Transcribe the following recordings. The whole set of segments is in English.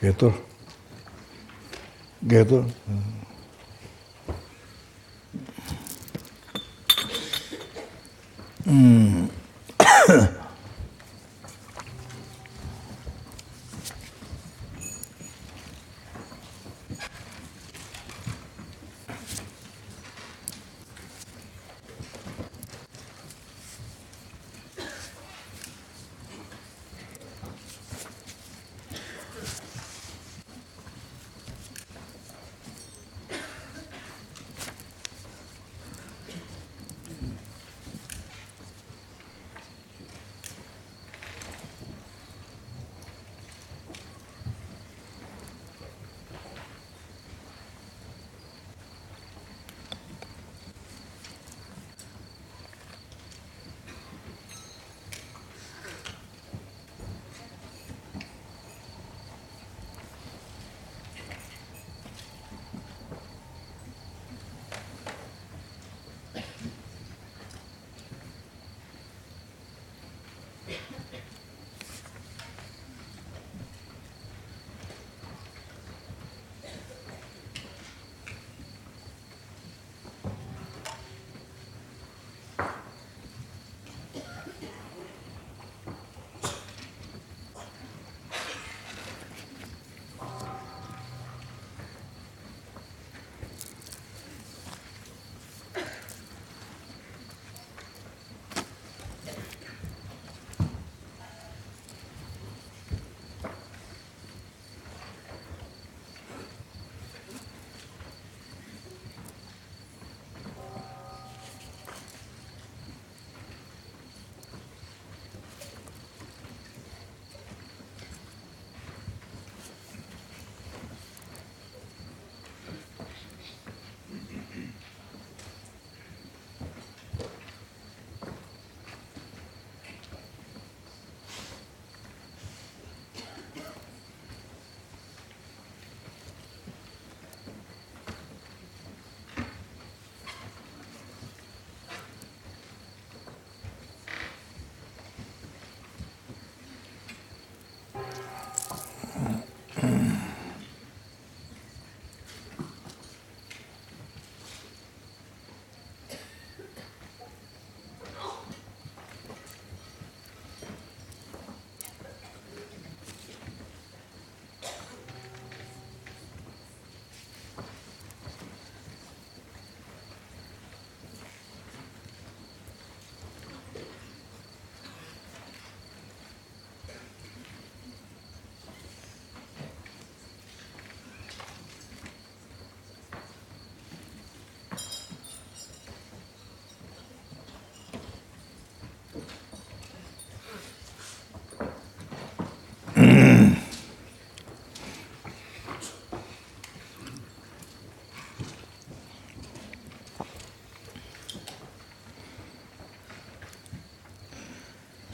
Getor. Getor.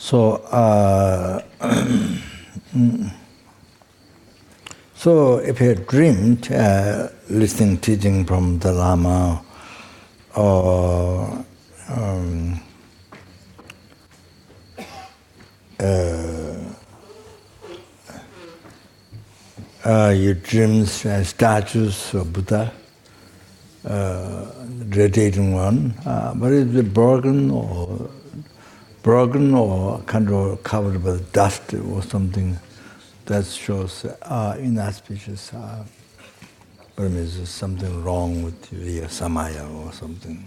So, so if you dreamed listening teaching from the Lama, or you dreamed statues of Buddha, radiating one, but it's broken or kind of covered with dust or something, that shows inauspicious. But there's something wrong with your samaya or something.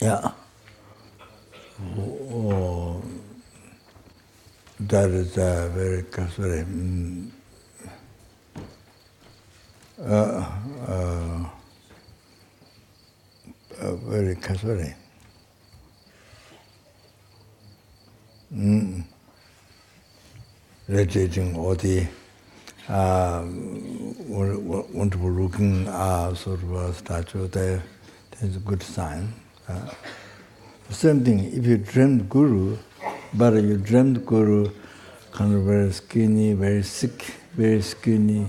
Yeah. Oh, that is very very casually. Radiating all the wonderful looking sort of a statue there. That's a good sign. Same thing, if you dreamed Guru, but you dreamed Guru kind of very skinny, very sick, very skinny,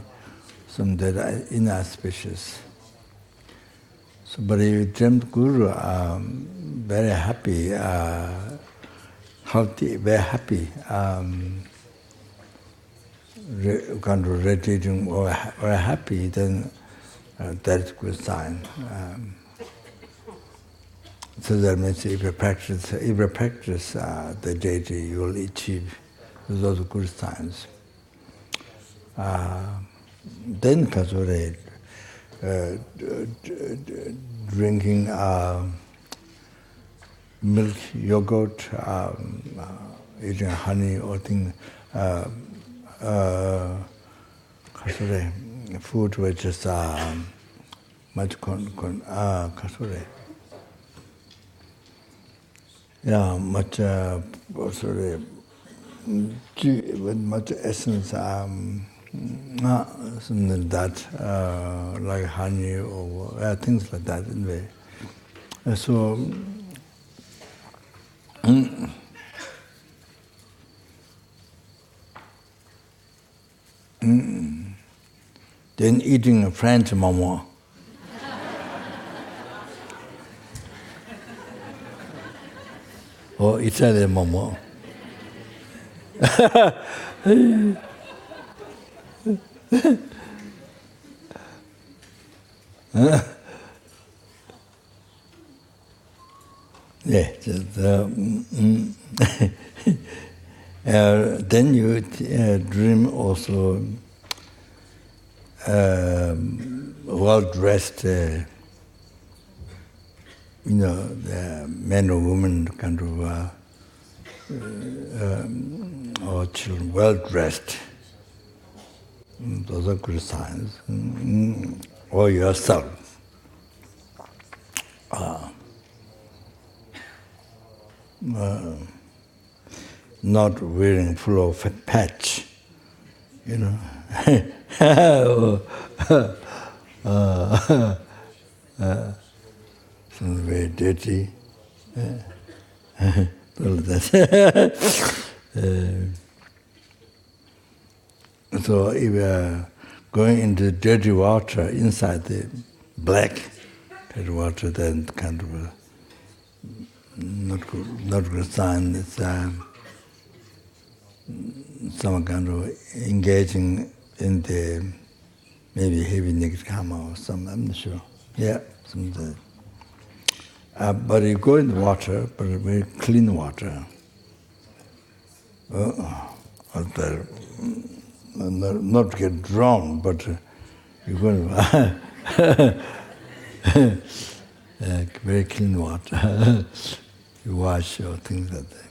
some that are inauspicious. So, but if you dreamt Guru, very happy, healthy, very happy, kind of radiating or happy, then that's a good sign. So that means if you practice the deity, you will achieve those good signs. Then kasure drinking milk, yogurt, eating honey or thing, kasure food which is much kasure. Yeah, much sorry, with much essence, something like that, like honey or things like that. Anyway, so then eating a French momo. Or Italian momo. Yeah, then you dream also well-dressed, the men or women kind of, or children well-dressed. Those are good signs. Or yourself. Not wearing full of patch, something very dirty. So if you are going into dirty water, inside the black dirty water, then kind of not good sign. It's some kind of engaging in the maybe heavy negative karma or something. I'm not sure. Yeah, something. But you go in the water, but very clean water. Not get drowned, but you're going to very clean water. You wash or things like that.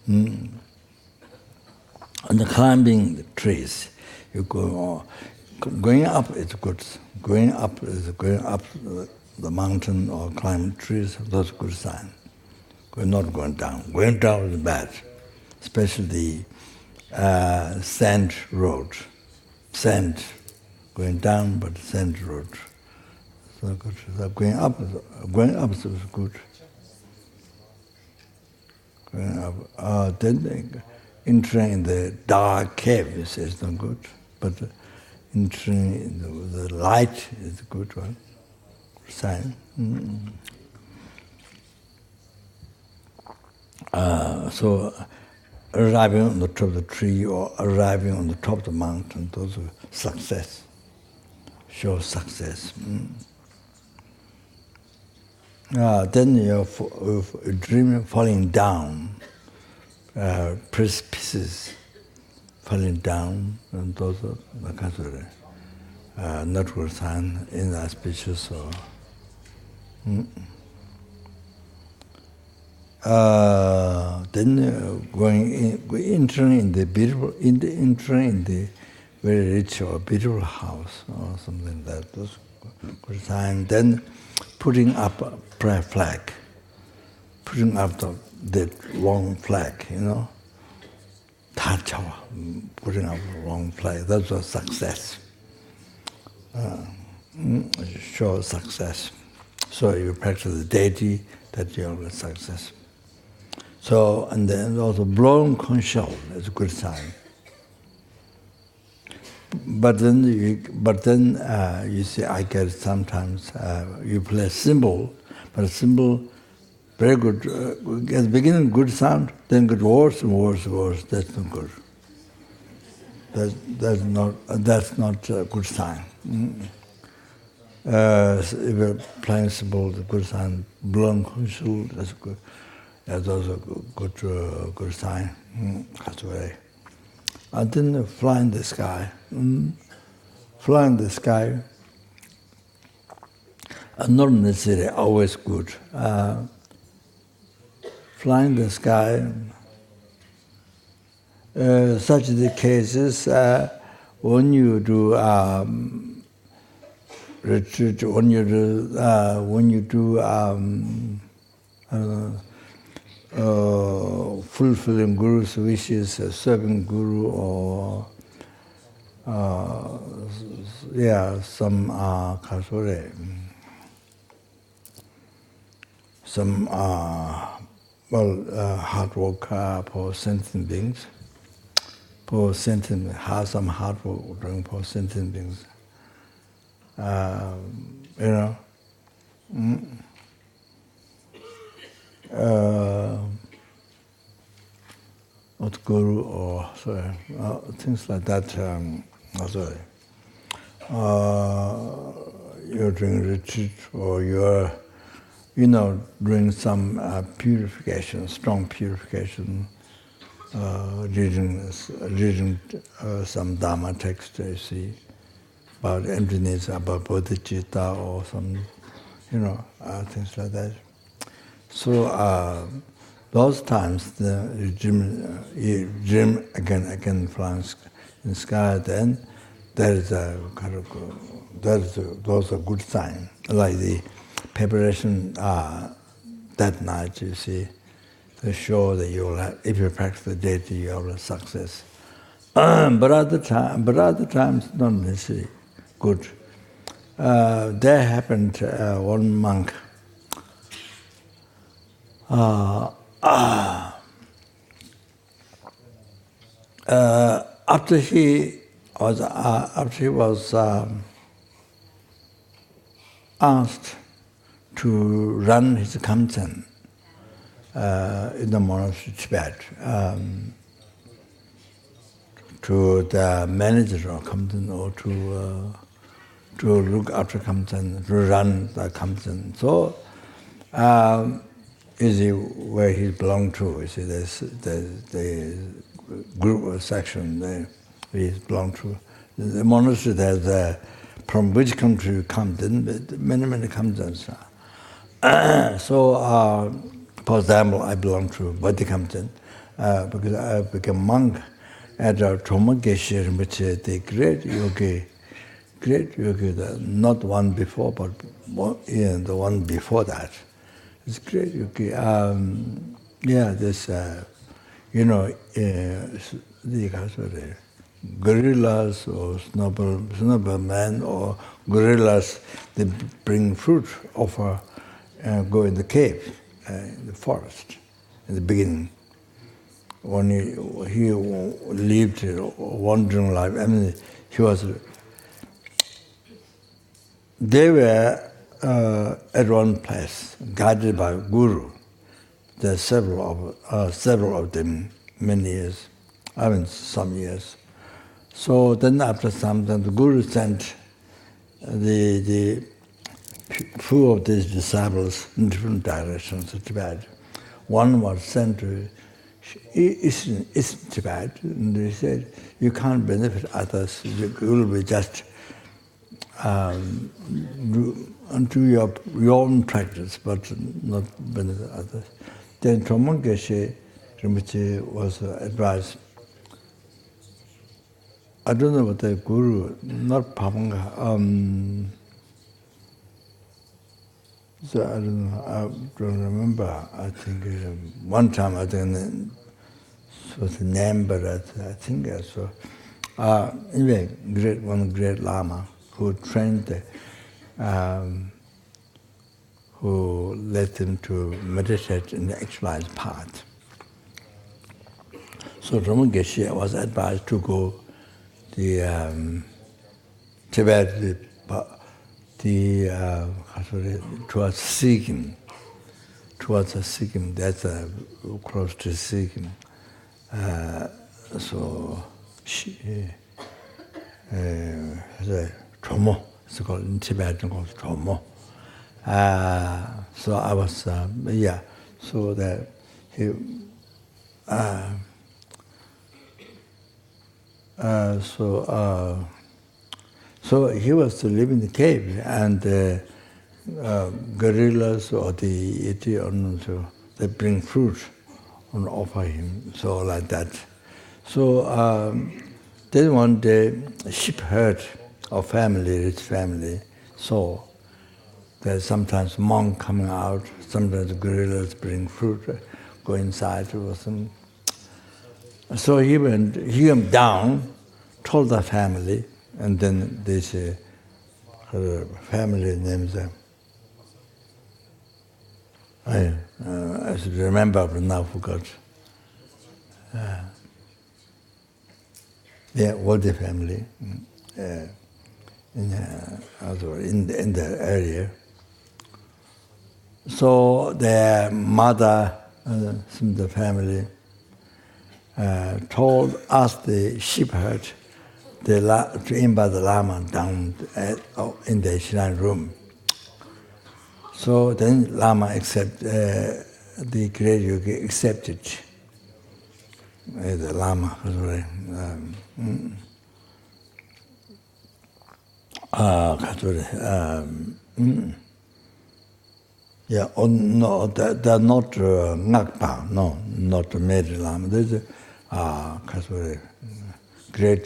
And the climbing the trees, you go. Going up is good. Going up the mountain or climbing trees. That's a good sign. We're not going down. Going down is bad, especially the sand road. Sand going down, but sand road. So good. So going up is good. Going up. Then entering in the dark caves is not good, but entering in the light is a good one. Sign. So arriving on the top of the tree or arriving on the top of the mountain, those are success. Show success. Then you're dreaming falling down, precipices falling down, and those are the kinds of not good sign, inauspicious or. Then entering in the beautiful, entering in the very rich or beautiful house or something like that. Those good sign. Then putting up a prayer flag, putting up the wrong flag, Tachawa, putting up the wrong flag. That's a success. Show success. So you practice the deity, that you have a success. So, and then also blowing conch shell is a good sign. but then you see, I get sometimes you play cymbal, but a cymbal very good. At the beginning, good sound, then get worse and worse and worse. That's not good. That's not a good sign. If you're playing cymbal, the good sign, blowing whistle, that's good. That's also good sign. That's way. And then fly in the sky. Fly in the sky. Not necessarily always good. Fly in the sky. Such the cases when you do retreat, when you do fulfilling Guru's wishes, serving Guru, or some hard work for sentient beings. For sentient, have some hard work doing for sentient beings. Not Guru or things like that. You're doing retreat, or you're, doing some purification, strong purification. Reading some Dharma text, you see, about emptiness, about bodhichitta, or some, things like that. So those times, you dream again flying in the sky. Then those are good signs. Like the preparation that night, you see. To show that you will have, if you practice the deity, you will have success. But other times, not necessarily good. There happened one monk. After he was asked to run his Kamchen. In the monastery, Tibet, to the manager of Kamchen, or to look after Kamchen, to run the Kamchen. So, is where he belonged to? You see, there's the group or section there he belonged to. The monastery there's from which country you come, many Kamchens. So. For example, I belong to Bodhikamchen because I became monk at Troma Geshe Rinpoche, the great yogi, not one before, but the one before that. It's great yogi. This, the gorillas or snowball men or gorillas, they bring fruit, offer, go in the cave. In the forest, in the beginning, when he lived a wandering life. I mean, they were at one place, guided by Guru. There's several of them, many years, some years. So then after some time, the Guru sent the few of these disciples in different directions to Tibet. One was sent to Eastern Tibet, and they said, you can't benefit others, you will be just do your own practice, but not benefit others. Then Tromon Geshe Rinpoche was advised, I don't know what the Guru, not Pamanga, so I don't know, I don't remember. I think one time I think it was the name, but I think so. Anyway, one great Lama who trained, who led him to meditate in the actualized path. So Rama Geshe was advised to go Tibet, towards Sikkim. Towards Sikkim, that's close to Sikkim. So, Chomo, it's called in Tibetan called Chomo. So I was, so that he, so he was to live in the cave, and gorillas or the yeti, so they bring fruit and offer him, so like that. So then one day, a sheep herd of family, rich family, saw there's sometimes monk coming out, sometimes gorillas bring fruit, go inside or some. So he came down, told the family, and then they say, her family names, I should remember, but now forgot. All the family in the area. So their mother, some of the family, asked the sheep herd to invite the Lama down in the shrine room. So then Lama the great yogi accepted. The Lama, no, they're not Ngakpa, no, not Mary Lama. There's great,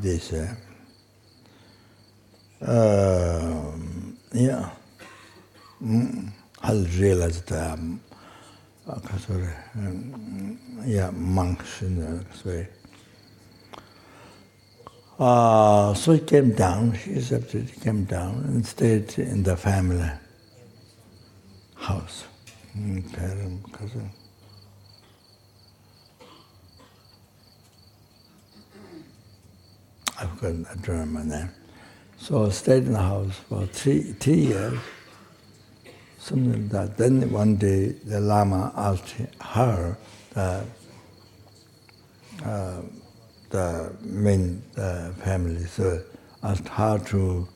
this, I'll realize that, monks in the way. So he came down, he accepted, he came down and stayed in the family house. I don't remember name. So I stayed in the house for 3 years, something like that. Then one day the Lama asked her, the main family, so asked her to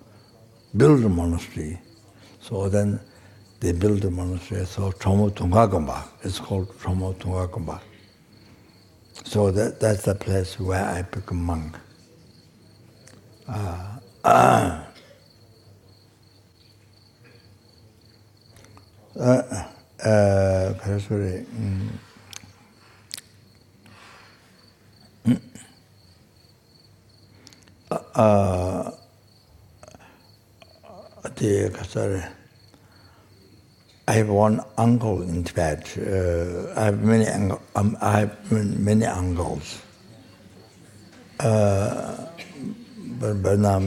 build a monastery. So then they built a monastery, so Chomo Tungagomba. It's called Chomo Tungagomba. So that's the place where I became monk. Sorry. I have one uncle in Tibet. I have many uncles. But now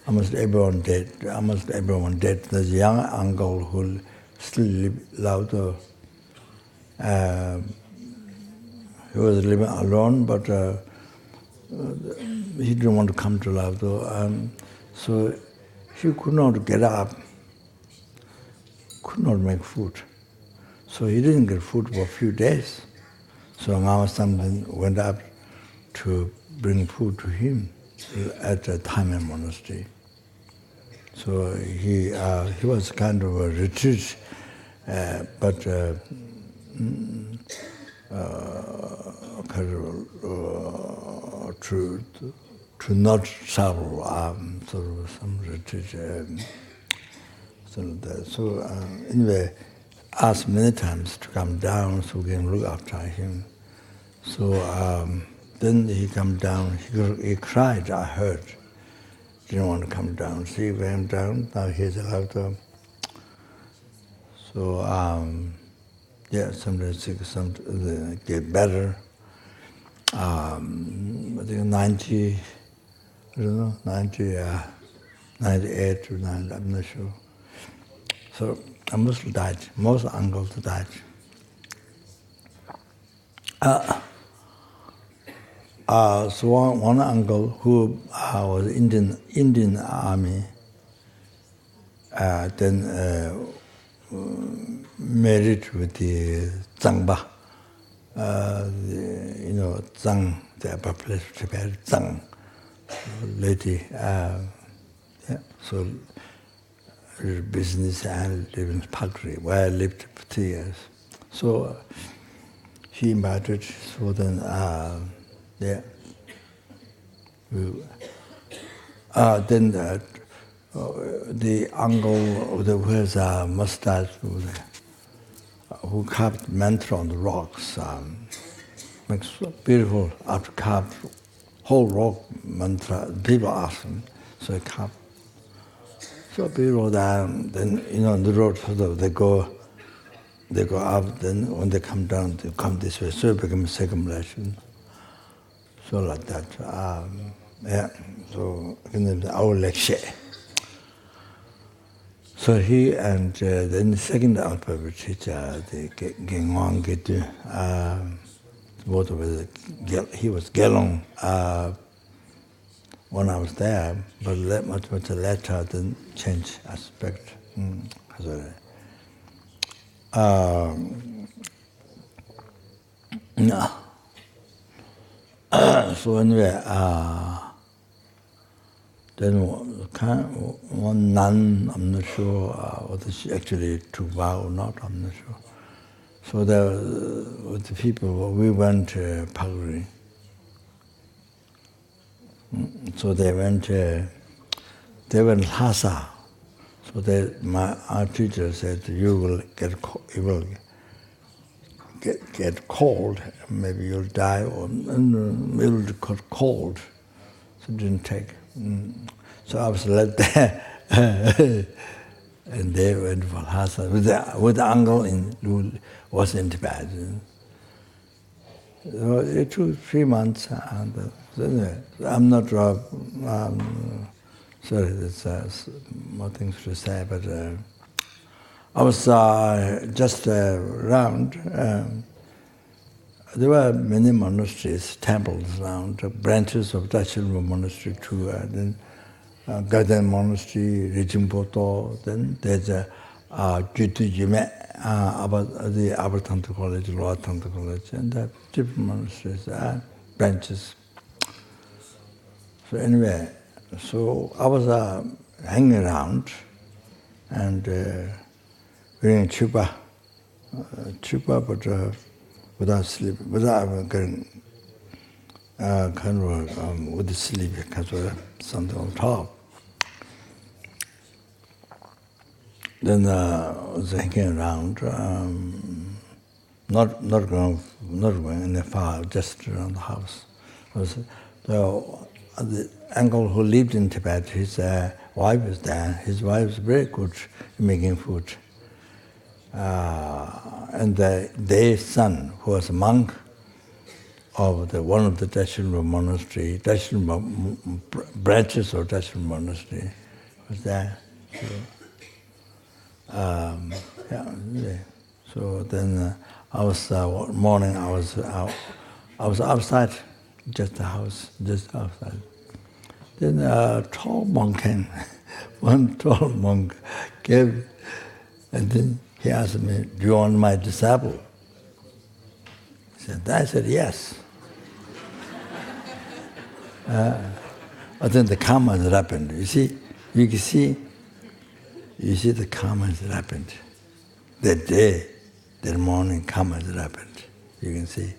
almost everyone dead. Almost everyone dead. There's a young uncle who still live Laudo. He was living alone, but he didn't want to come to Laudo. So he could not get up, could not make food. So he didn't get food for a few days. So Mama Samden went up to bring food to him at a Thailand monastery. So he was kind of a retreat, but to not travel, sort of some retreat. So anyway, asked many times to come down so we can look after him. So then he come down, he cried, I heard. Didn't want to come down. So he went down, now he's allowed to. So sometimes some get better. I think 90, I don't know, 98 or 90, I'm not sure. So I most uncles died. So one uncle who was Indian army, then married with the Zangba, Zhang, the upper place prepared Zhang lady. So business and live in Pagri, where I lived for 3 years. So he invited, so then, then the uncle who has a mustache, who carved mantra on the rocks, makes beautiful art carved whole rock mantra. People ask him, so he carved. So beautiful that then on the road, they go up. Then when they come down, they come this way. So it becomes circumambulation. So like that. So our lecture. So he and then the second alphabet teacher, the Gengwang Gitu, both of us, he was Gelong when I was there, but much later than change aspect. So anyway, then one nun, I'm not sure whether she actually took vow or not, I'm not sure. So there with the people, we went to Pagri. So they went Lhasa. So our teacher said, you will get cold, maybe you'll die, or you'll get cold. So it didn't take. So I was left there, and they went for Lhasa with the uncle who was in Tibet. So it took 3 months, and anyway, I'm not sorry, there's more things to say, but I was just around. There were many monasteries, temples around, branches of Dachilma Monastery too. Then Garden Monastery, Rijimpoto. Then there's a Jutu Jime, the Upper Tantra College, Lower Tantra College, and different monasteries, branches. So anyway, so I was hanging around, and we're in Chupa, but without sleep, without getting with the sleep, because of something on top. Then I was hanging around, not going any far, just around the house. The uncle who lived in Tibet, his wife was there. His wife was very good at making food. And their son, who was a monk of one of the Dachilma monastery, branches of Dachilma monastery, was there. So then I was morning. I was outside, just the house, just outside. Then a tall monk came. One tall monk came, and then he asked me, "Do you want my disciple?" I said, "Yes." Then the karma has happened. You see the karma has happened. That day, that morning, karma has happened. You can see.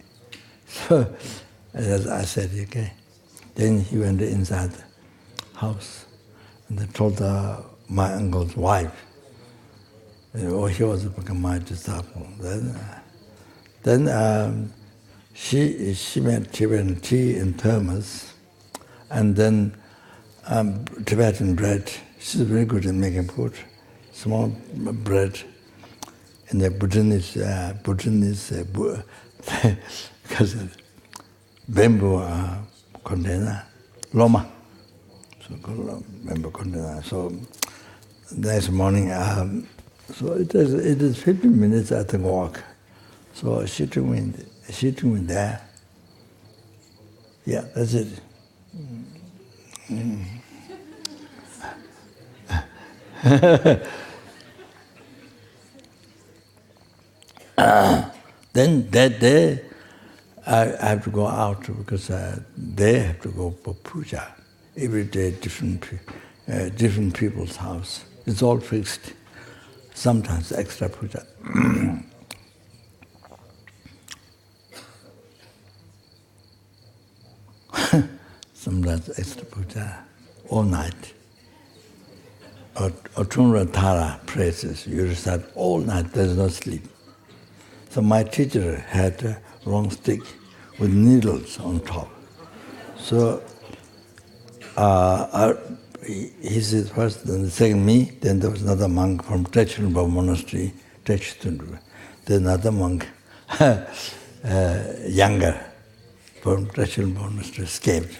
So as I said, okay. Then he went inside the house and they told my uncle's wife, he was become my disciple. Then she made Tibetan tea in thermos, and then Tibetan bread. She's very good at making food. Small bread, and the Bhutanese because bamboo container, loma. So called bamboo container. So next morning, so it is 15 minutes at the walk. So she took me there. Yeah, that's it. Then that day, I have to go out because they have to go for puja. Every day, different people's house. It's all fixed. Sometimes extra puja. Sometimes extra puja, all night. Otunra Tara praises, you recite all night, there's no sleep. So my teacher had a long stick with needles on top. So he said first, then the second me, then there was another monk from Trechunba Monastery, Trechunba. Then another monk, younger, from Trechunba Monastery, escaped.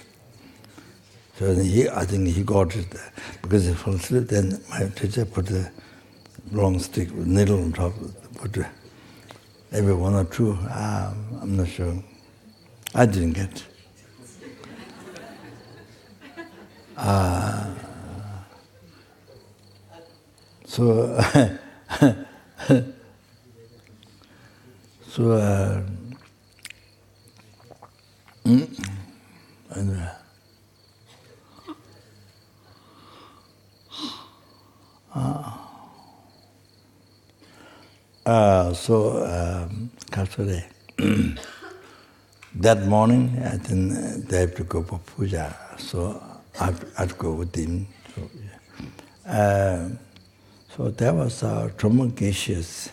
So I think he got it because he fell asleep. Then my teacher put a long stick with needle on top. Put maybe one or two. I'm not sure. I didn't get. So anyway. That morning, I think they have to go for puja, so I'd go with him. So there was Troma Geshes,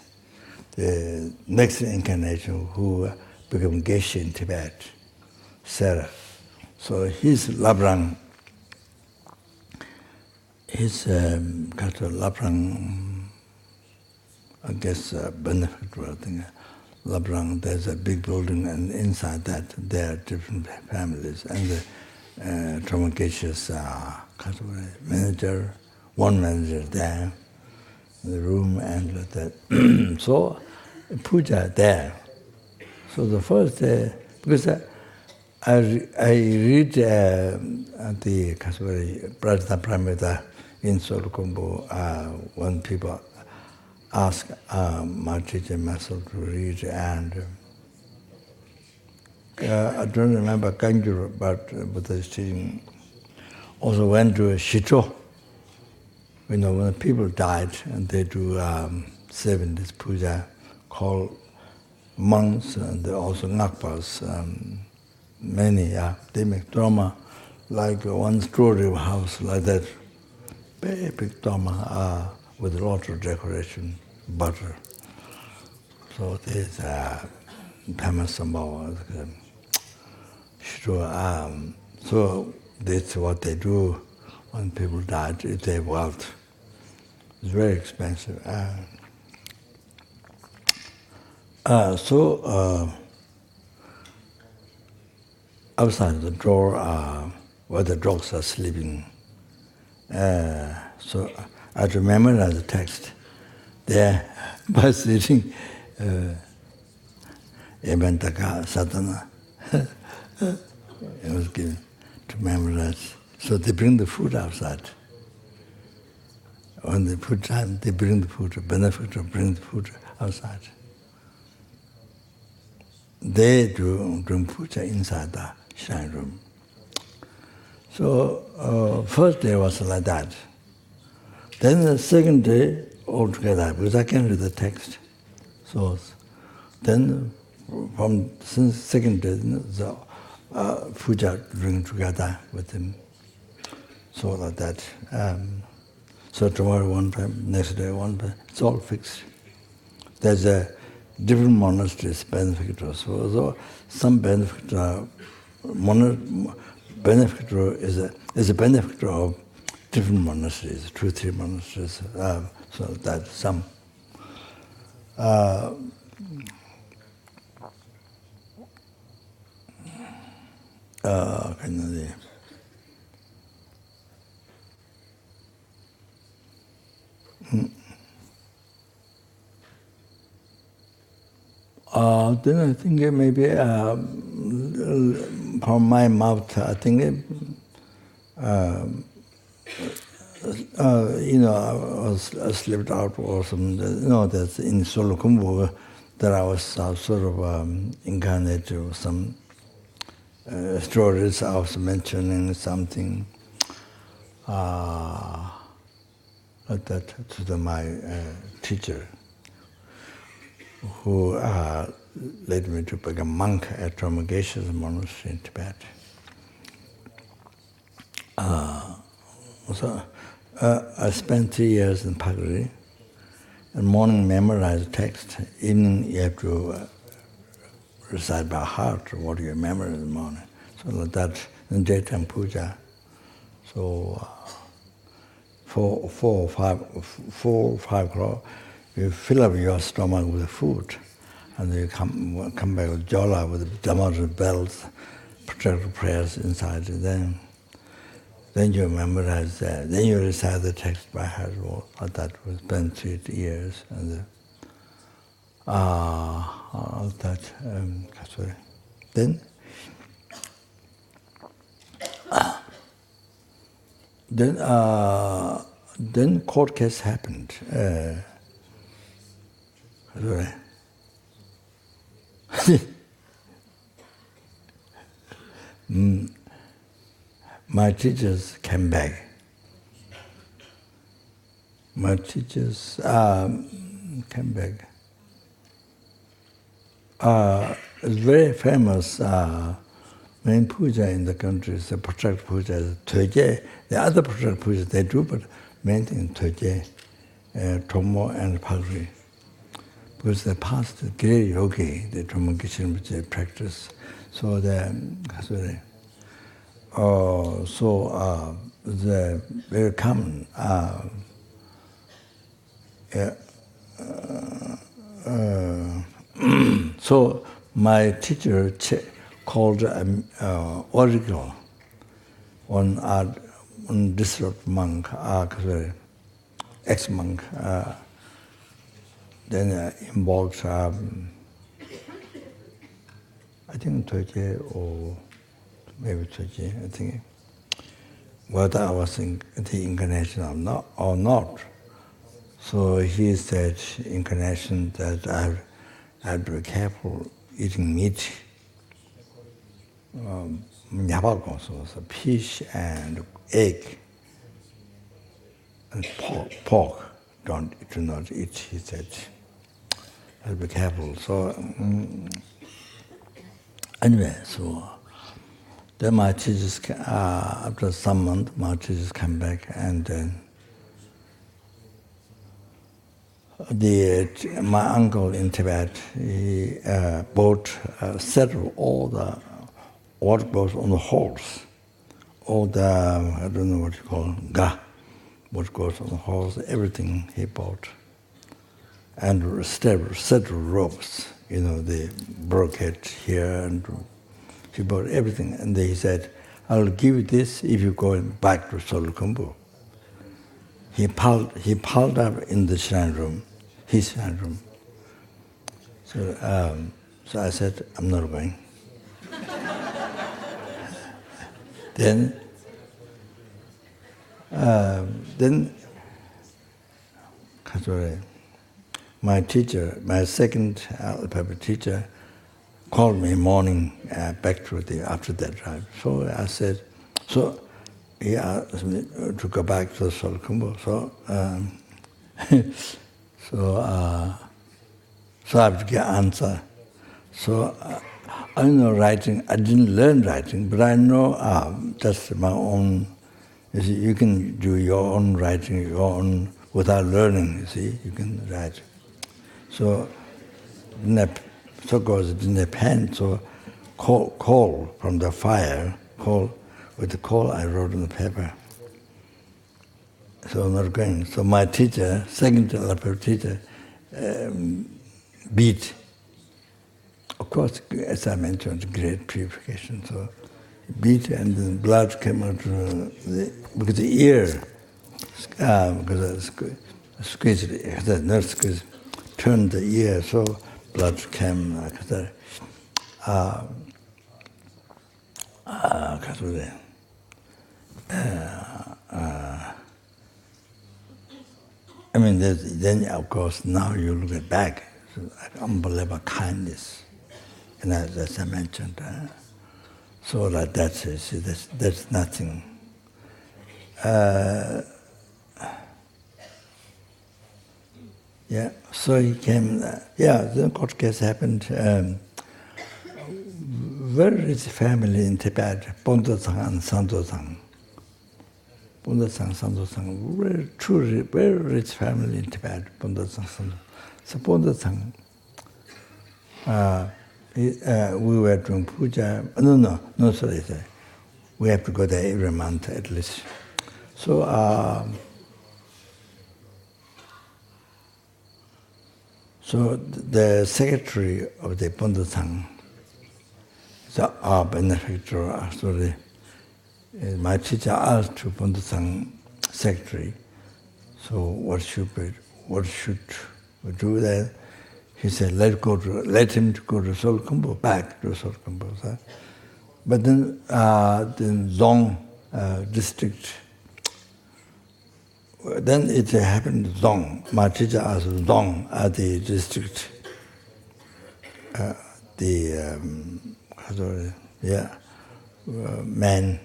the next incarnation who became Geshe in Tibet, Sarah. So his Labrang, Labrang, I guess, benefactor, I think. Labrang, there's a big building, and inside that there are different families. And the Tromakesh's manager, one manager there, the room, and that. So, puja there. So the first day, because I read the Prajna Pramita in Solu Khumbu when people ask my teacher myself to read, and I don't remember Kanjur, but the teaching also went to Shito. You know, when people died, and they do 7 days puja, called monks, and also ngakpas, many, they make drama, like one story house like that, very big drama with a lot of decoration, butter. So there's Tamasamba. So that's what they do when people die, if they have wealth. It's very expensive. Outside the door, where the dogs are sleeping, so I remember as a text there by sitting Ebantaka Satana. It was given to memorize. So they bring the food outside. When they put time, they bring the food, the benefactor bring the food outside. They do puja inside the shrine room. So first day was like that. Then the second day, altogether, because I can read the text. So then from the second day, the puja doing together with him. So like that. So tomorrow one time, next day one time, it's all fixed. There's a different monasteries, benefactors. So some benefactor, benefactor is a benefactor of different monasteries, 2, 3 monasteries. So that some. Then I think maybe from my mouth, I think, I slipped out or some, that's in Solu Khumbu, that I was sort of incarnated with some stories. I was mentioning something like that to my teacher, who led me to become a monk at Rinpoche's monastery in Tibet. So I spent 3 years in Pagari, and morning memorize text, evening you have to recite by heart what you memorize in the morning. So like that, in daytime puja. So 4 or 5 o'clock, you fill up your stomach with food, and you come back with jola, with Dhamma bells, protective prayers inside. Then you memorize that. Then you recite the text by heart. That was spent 3 years, and sorry. Then court case happened. Sorry. My teachers came back. My teachers came back. It's very famous main puja in the country is the protect puja, is Töje. The other protect puja they do, but main thing is Töje, Tomo and Pagri. Because they passed the great yogi, the Tomo Gishin practice. So they're very common. So my teacher called Origo, one district monk, ex-monk, then involved, I think Turkey or maybe Turkey, I think, whether I was in the incarnation or not. So he said, incarnation, that I have to be careful eating meat. So fish and egg and pork. Do not eat, he said. I'll be careful. So anyway, so then my teachers, after some months, my teachers came back, and then my uncle in Tibet, he settled all the what goes on the horse, all the, I don't know what you call it, what goes on the horse, everything he bought. And settled ropes, they broke it here, and he bought everything. And he said, I'll give you this if you go back to Solu Khumbu. He piled up in the shrine room, his shrine room. So I said, I'm not going. Then my teacher, my second alphabet teacher, called me morning back to after that drive. So I said, so he asked me to go back to Solu Khumbu. So I have to get answer. So I know writing. I didn't learn writing, but I know just my own. You see, you can do your own writing, your own without learning. You see, you can write. So didn't have pen. So coal from the fire. With the coal, I wrote on the paper. So I'm not going. So my teacher, second alphabet teacher, beat. Of course, as I mentioned, great purification. So beat, and then blood came out because the ear, because I squeezed it, the nurse squeezed, turned the ear, so blood came like that. I mean, then of course now you look at back, unbelievable kindness, and as I mentioned, so that's nothing. Yeah, so he came. The court case happened. Very rich family in Tibet, Bondasang and Santosang. Bondasang, Santosang, very rich family in Tibet, Bondasang, Santosang. So Bondasang, we were doing puja. No, sorry. We have to go there every month at least. So, so the secretary of the Bondasang, our benefactor, actually, my teacher asked to Bondasang secretary, so what should we do there? He said, let him go to Solu Khumbu, back to Solu Khumbu. So. But then the Zong district, then it happened Zong. My teacher asked Zong at the district, man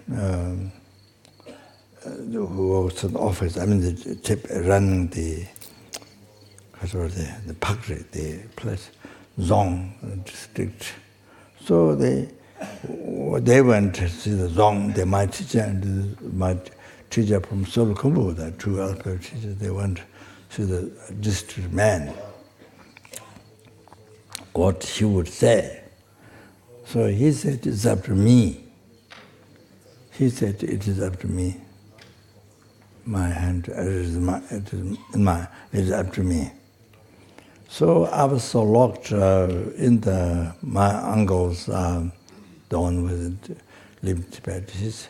who was in the office, I mean running the Pakri, the place, Zong district. So they went to see the Zong, my teacher and my teacher from Solu Khumbu, the two other teachers, they went to the district man, what he would say. So he said, it's up to me. He said, it is up to me. My hand, it is up to me. So I was so locked in my uncle's, the one who lived in Tibet, his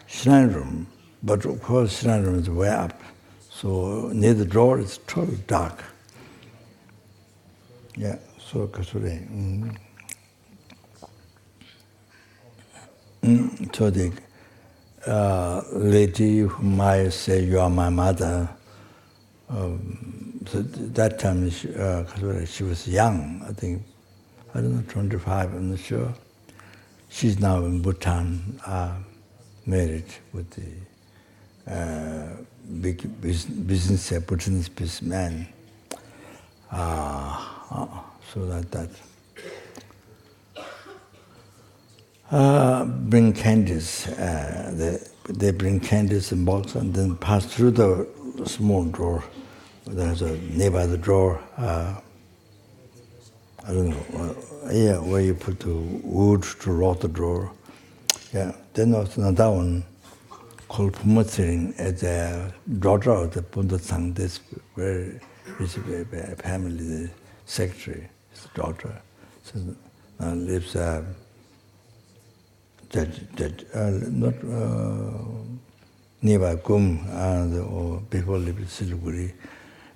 shrine room. But of course, shrine room is way up. So near the door, it's totally dark. Yeah, so Kasure. So the lady whom I say, you are my mother, so that time she was young, I think, I don't know, 25, I'm not sure. She's now in Bhutan, married with the big business, Bhutanese businessman. So that. Bring candies. They bring candies in box and then pass through the small door. There's a nearby the door. I don't know. Where you put the wood to lock the door. Yeah. Then there's another one called Pumatsiring, as a daughter of the Bundasang. This very rich family, the secretary, his daughter. So lives. Not nearby Kum, or people live in Siliguri.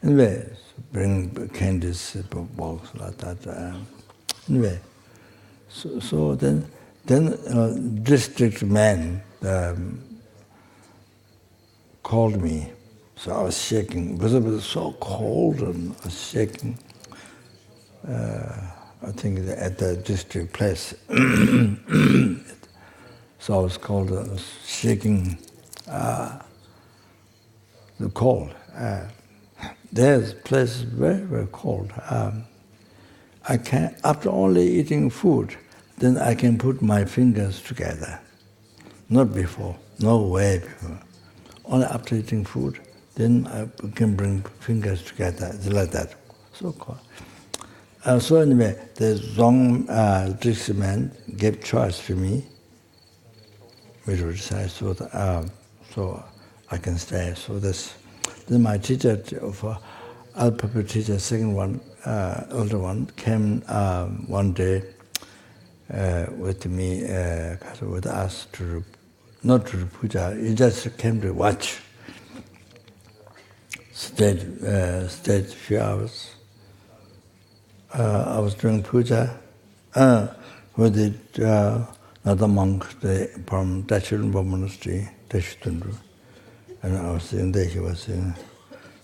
Anyway, bring candies box like that. Anyway, so then district man called me. So I was shaking because it was so cold and I was shaking. I think at the district place. So I was called shaking the cold. There's places very, very cold. I can, after only eating food, then I can put my fingers together. Not before, no way before. Only after eating food, then I can bring fingers together. It's like that. So cold. So anyway, the Zong district man gave choice to me. We decide so I can stay. So then my teacher, Alphabet teacher, second one, older one, came one day with me, with us not to puja. He just came to watch. Stayed a few hours. I was doing puja with the another monk from Tachilumba Monastery, Teshutundru, and I was sitting there, he was sitting.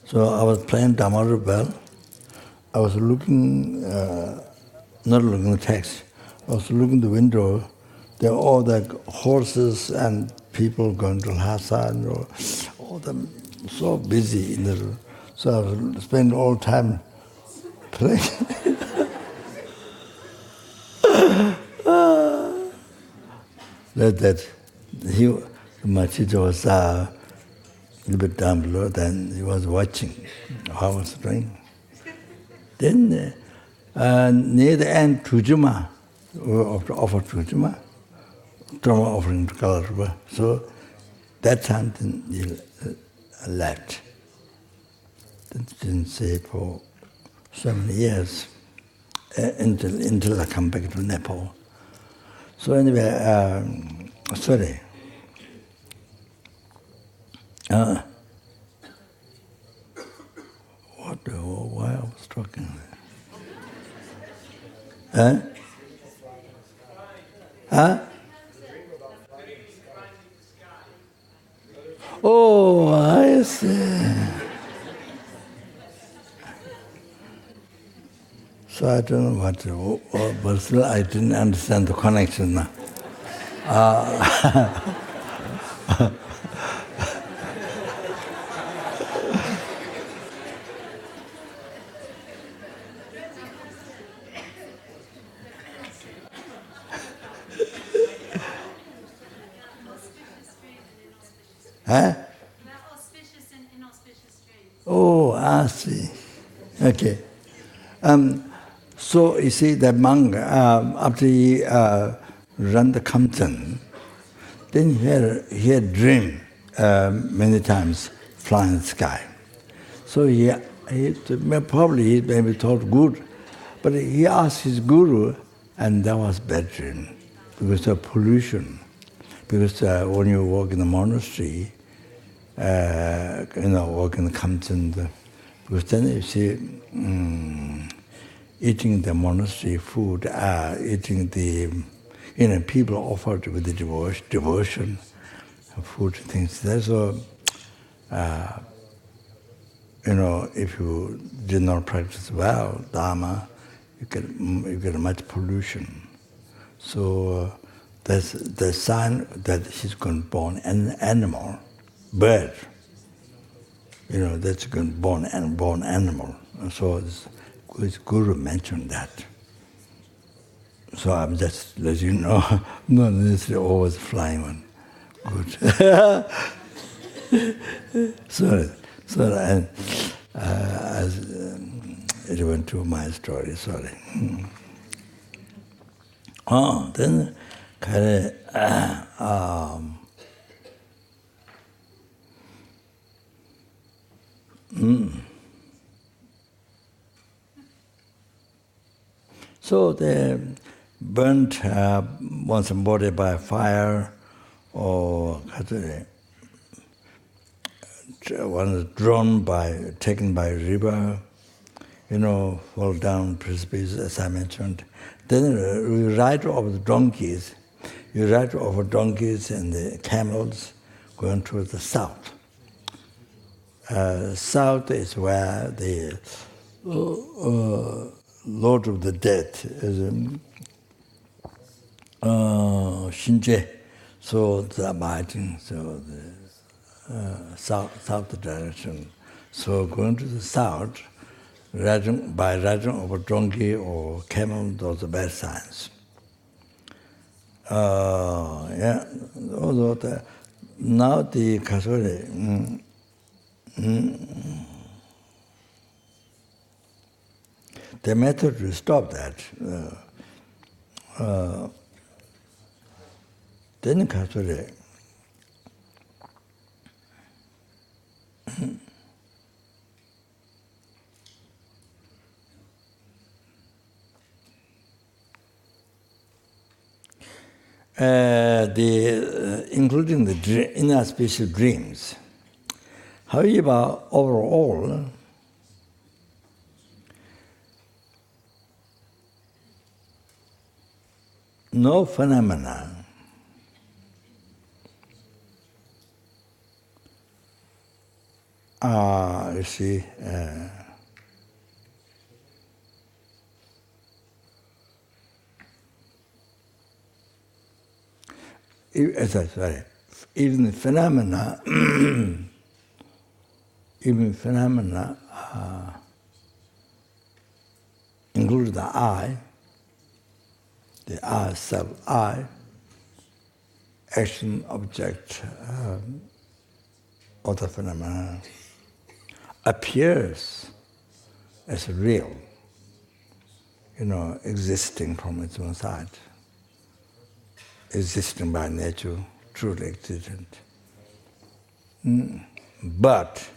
So I was playing Dhammaru bell. I was looking, not looking at the text, I was looking the window. There were all the horses and people going to Lhasa, and all them so busy in the. So I was spending all time playing. that my teacher was a little bit down below. Then he was watching how I was doing. Then near the end, Tujuma, offered Tujuma, Drama offering to Kalarva. So that time then he left. Didn't say for so many years until I come back to Nepal. So anyway, sorry. Why I was talking? Oh, I see. So I don't know but still I didn't understand the connection now. Auspicious and inauspicious dreams. Oh, I see. Okay. So you see, that monk, after he ran the Khamtan, then he had dreamed many times flying in the sky. So he probably maybe thought good, but he asked his guru, and that was bad dream because of pollution. Because when you work in the monastery, work in the Khamtan, because then you see eating the monastery food, eating the, people offered with the devotion, food, things. So, if you did not practice well Dharma, you get much pollution. So that's the sign that he's going to born an animal, bird. That's going to born animal. And so his guru mentioned that. So I'm just letting you know, not necessarily always flying one. Good. Sorry. And it went to my story. Sorry. Then kind of. So they burnt one's body by fire, or one is taken by a river, fall down precipice, as I mentioned. Then you ride over the donkeys. You ride over donkeys and the camels going towards the south. South is where the Lord of the Dead is Shinje. So the abiding, so the south direction. So going to the south, by riding over donkey or camel, those are bad signs. Although now the Kasuri, the method to stop that, then Kasuri, including the inauspicious dreams. However, overall, no phenomena You see, even phenomena, include the I, self I, action, object, of the phenomena appears as real, existing from its own side, existing by nature, truly existent. But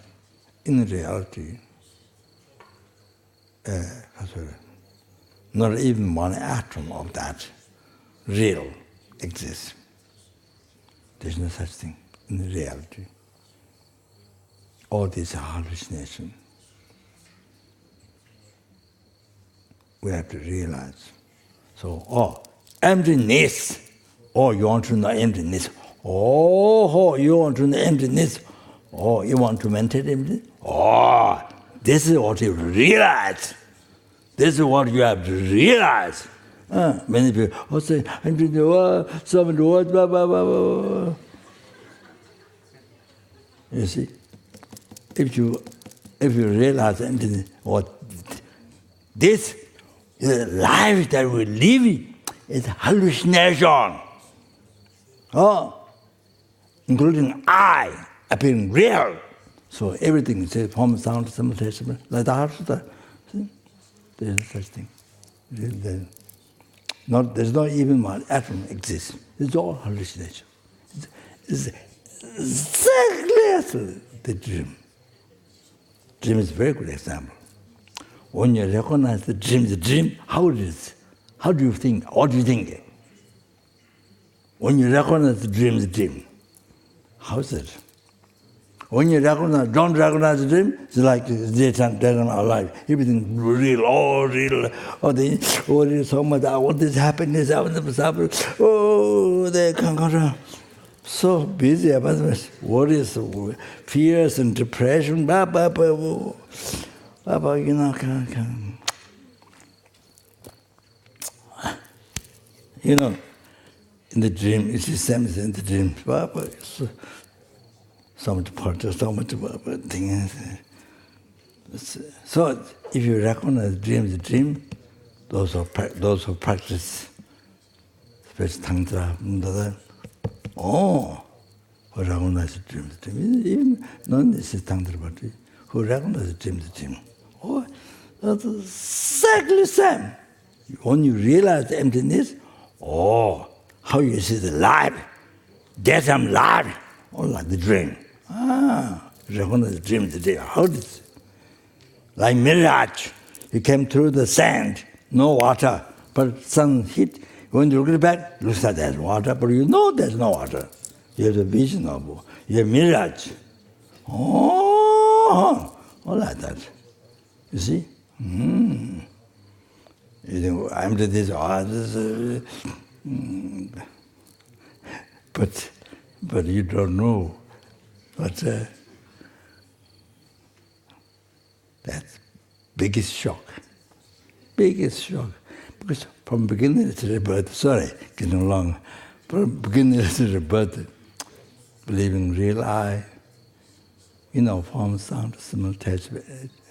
in reality, not even one atom of that real exists. There's no such thing in reality. All these are hallucination. We have to realize. So, emptiness. Oh, you want to know emptiness. Oh, you want to know emptiness. Oh, you want to maintain emptiness. Oh, this is what you realize. This is what you have to realize. Many people say, some blah, blah, blah, blah. You see, if you realize emptiness, this is the life that we live is hallucination. Including I appearing real. So everything is form, sound, simultaneously, like that. See? There is no such thing. There's not even one atom exists. It's all hallucination. It's exactly as the dream. Dream is a very good example. When you recognize the dream, how it is? How do you think? What do you think? When you recognize the dream, how is it? When you don't recognize the dream, it's like dead and alive. Everything real, all real. Real, so much. I want this happiness. I want this happiness. Oh, they can't. So busy about worries, fears, and depression. In the dream, it's the same as in the dream. So much part, so much thing. So if you recognize the dream, those who practice, especially Tantra, who recognize the dream. Even not this is Tantra, but who recognize the dream. Oh, that's exactly the same. When you realize the emptiness, how you see the life, death and life, all like the dream. Recognize the dream today. How did it? Like mirage, you came through the sand, no water, but sun hit. When you look back, looks like there's water, but you know there's no water. You have the vision of, you have mirage. All like that. You see? You think, I'm to this, but you don't know. But that's biggest shock. Biggest shock. Because from beginning to rebirth, getting along. From beginning to rebirth, believing real I, form, sound, simultaneous,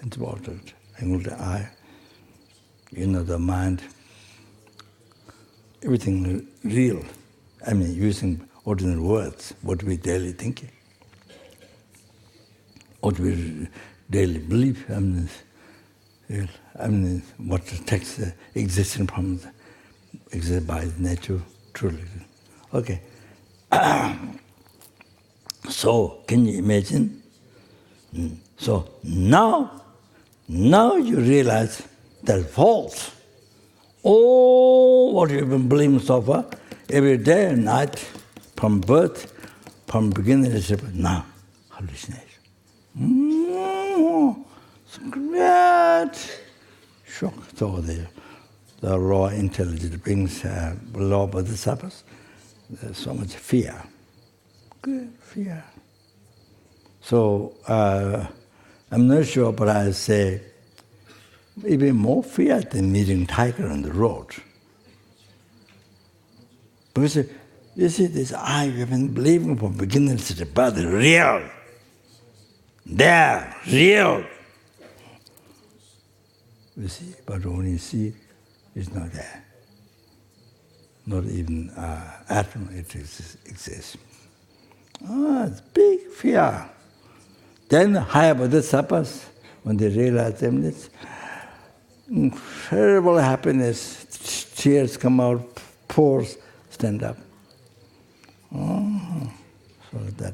important, including I, the mind, everything real. I mean, using ordinary words, what we daily think, what we daily believe. What the text existing from exists by nature, truly. Okay. So, can you imagine? So now you realize that's false. What you've been believing so far, every day and night, from birth, from beginning to now, hallucination. It's great shock. So the raw intelligence brings below bodhisattvas. There's so much fear. Good fear. So I'm not sure, but I say even more fear than meeting tiger on the road. Because you see, this I have been believing from beginning to the body, real. There, real. You see, but when you see, it's not there. Not even atom, it exists. It's big fear. Then higher bodhisattvas, when they realize emptiness, terrible happiness, tears come out, pores stand up. Oh, so that.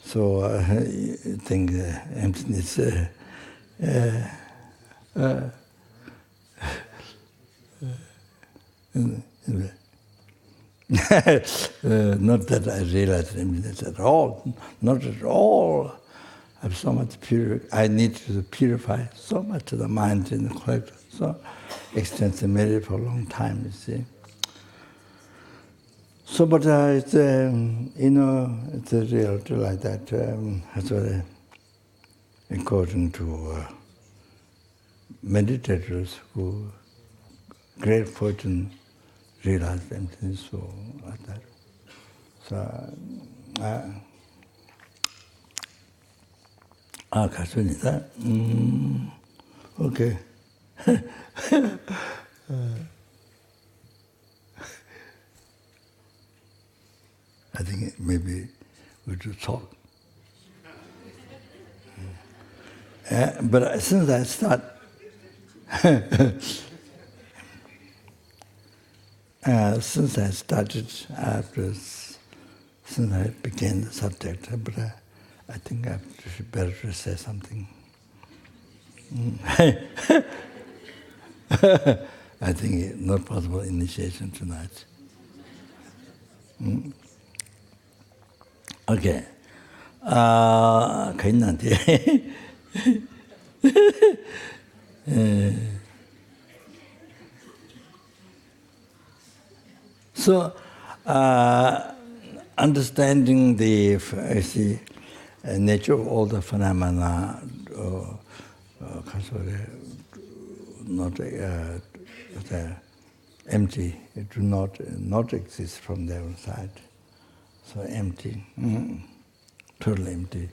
So I think emptiness. Not that I realize emptiness at all, not at all. I have so much I need to purify so much of the mind in the collector. So extensive merit for a long time, you see. So, but it's it's a reality like that. That's what, according to meditators who great fortune realize emptiness, so like that. So, 가수니다. Okay. I think maybe we should talk. But since I start, since I started since I began the subject, but I think I should better say something. I think not possible initiation tonight. Okay. So, understanding the nature of all the phenomena, not empty, it do not exist from their own side. So empty, totally empty.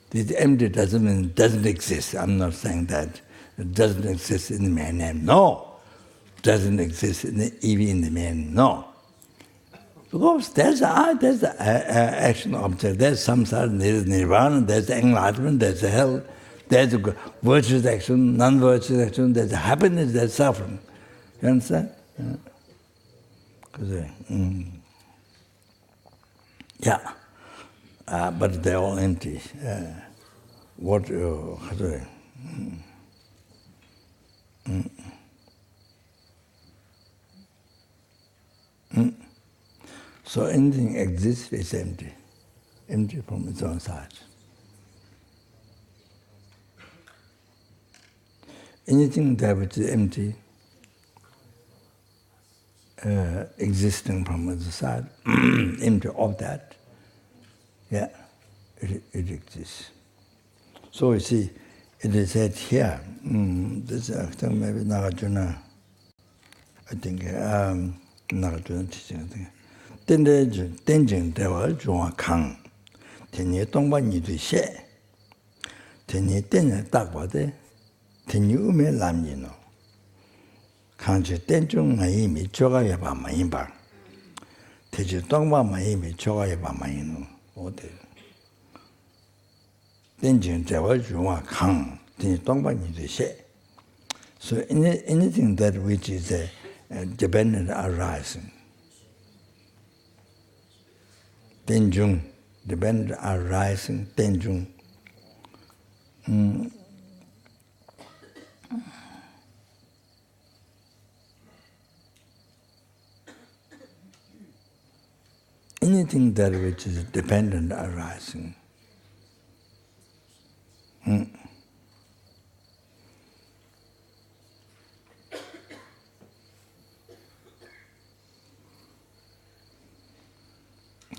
This empty doesn't mean it doesn't exist. I'm not saying that it doesn't exist in the man. No, it doesn't exist even in the man. No, because there's the action object. There's samsara, there's nirvana, there's enlightenment, there's the hell, there's the virtuous action, non-virtuous action, there's the happiness, there's suffering. You understand? Yeah. But they're all empty. How do I? So anything exists is empty. Empty from its own side. Anything that which is empty, existing from its side, empty of that, yeah, it exists. So you see, it is said here, this maybe Nagarjuna, I think, Nagarjuna teaching, I think. Tenjing dewa zhuwa kang, tenye tongpa nidu she, tenye tenye takpa de, tenye ume lam yino. Kangche tenchung ngayi mi choga yaba ma yinpa, tenye tongpa ma yi mi choga yaba ma yino. Tenjing dewa zhuwa kang, tenye tongpa nidu she. So anything that which is dependent arising, Tenjung, dependent arising, Tenjung. Anything that which is dependent arising.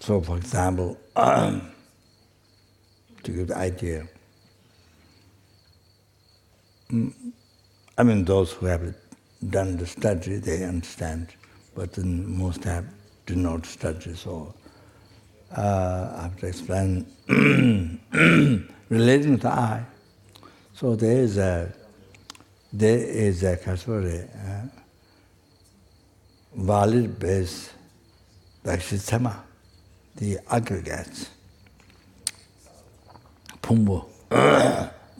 So, for example, to give the idea, I mean, those who have done the study, they understand, but most do not study, so I have to explain relating to I. So there is a valid base, like sistema, the aggregates, Khumbu,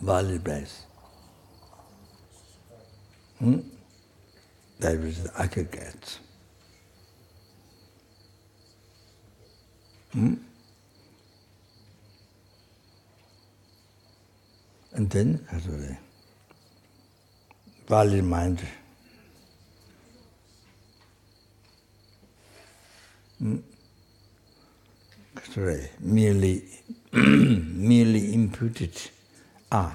valid base. That is the aggregates. And then, valid mind. Merely imputed I.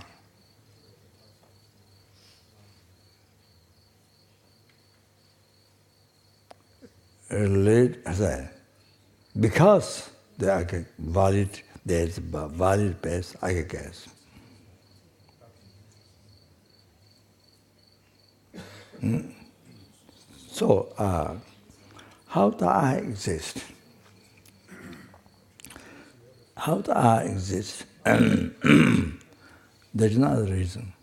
Because they are valid, there is a valid base aggregates. So, how do I exist? How do I exist? There is no other reason.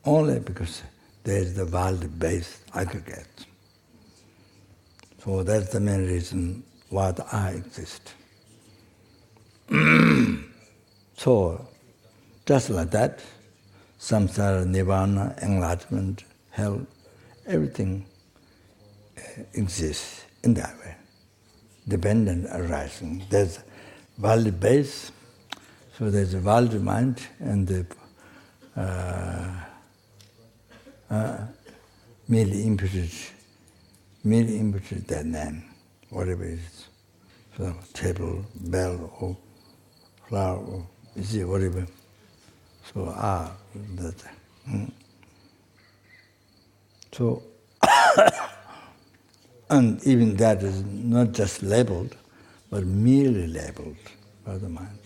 Only because there is the valid base aggregate. So that's the main reason why the I exist. So, just like that, samsara, nirvana, enlightenment, hell, everything exists in that way. Dependent arising. There's valid base, so there's a valid mind, and the merely imputed that name, whatever it is. So table, bell, or flower, or whatever. So that. So, and even that is not just labeled, but merely labeled by the mind.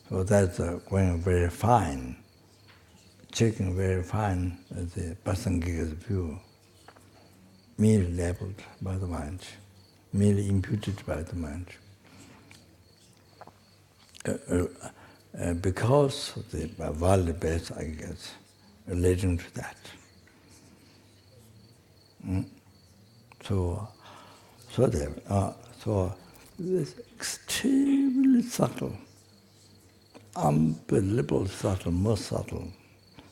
So that's going very fine, checking very fine the Pasangika's view, merely labeled by the mind, merely imputed by the mind. Because of the valid base, I guess, relating to that. So it's extremely subtle, unbelievable subtle, most subtle.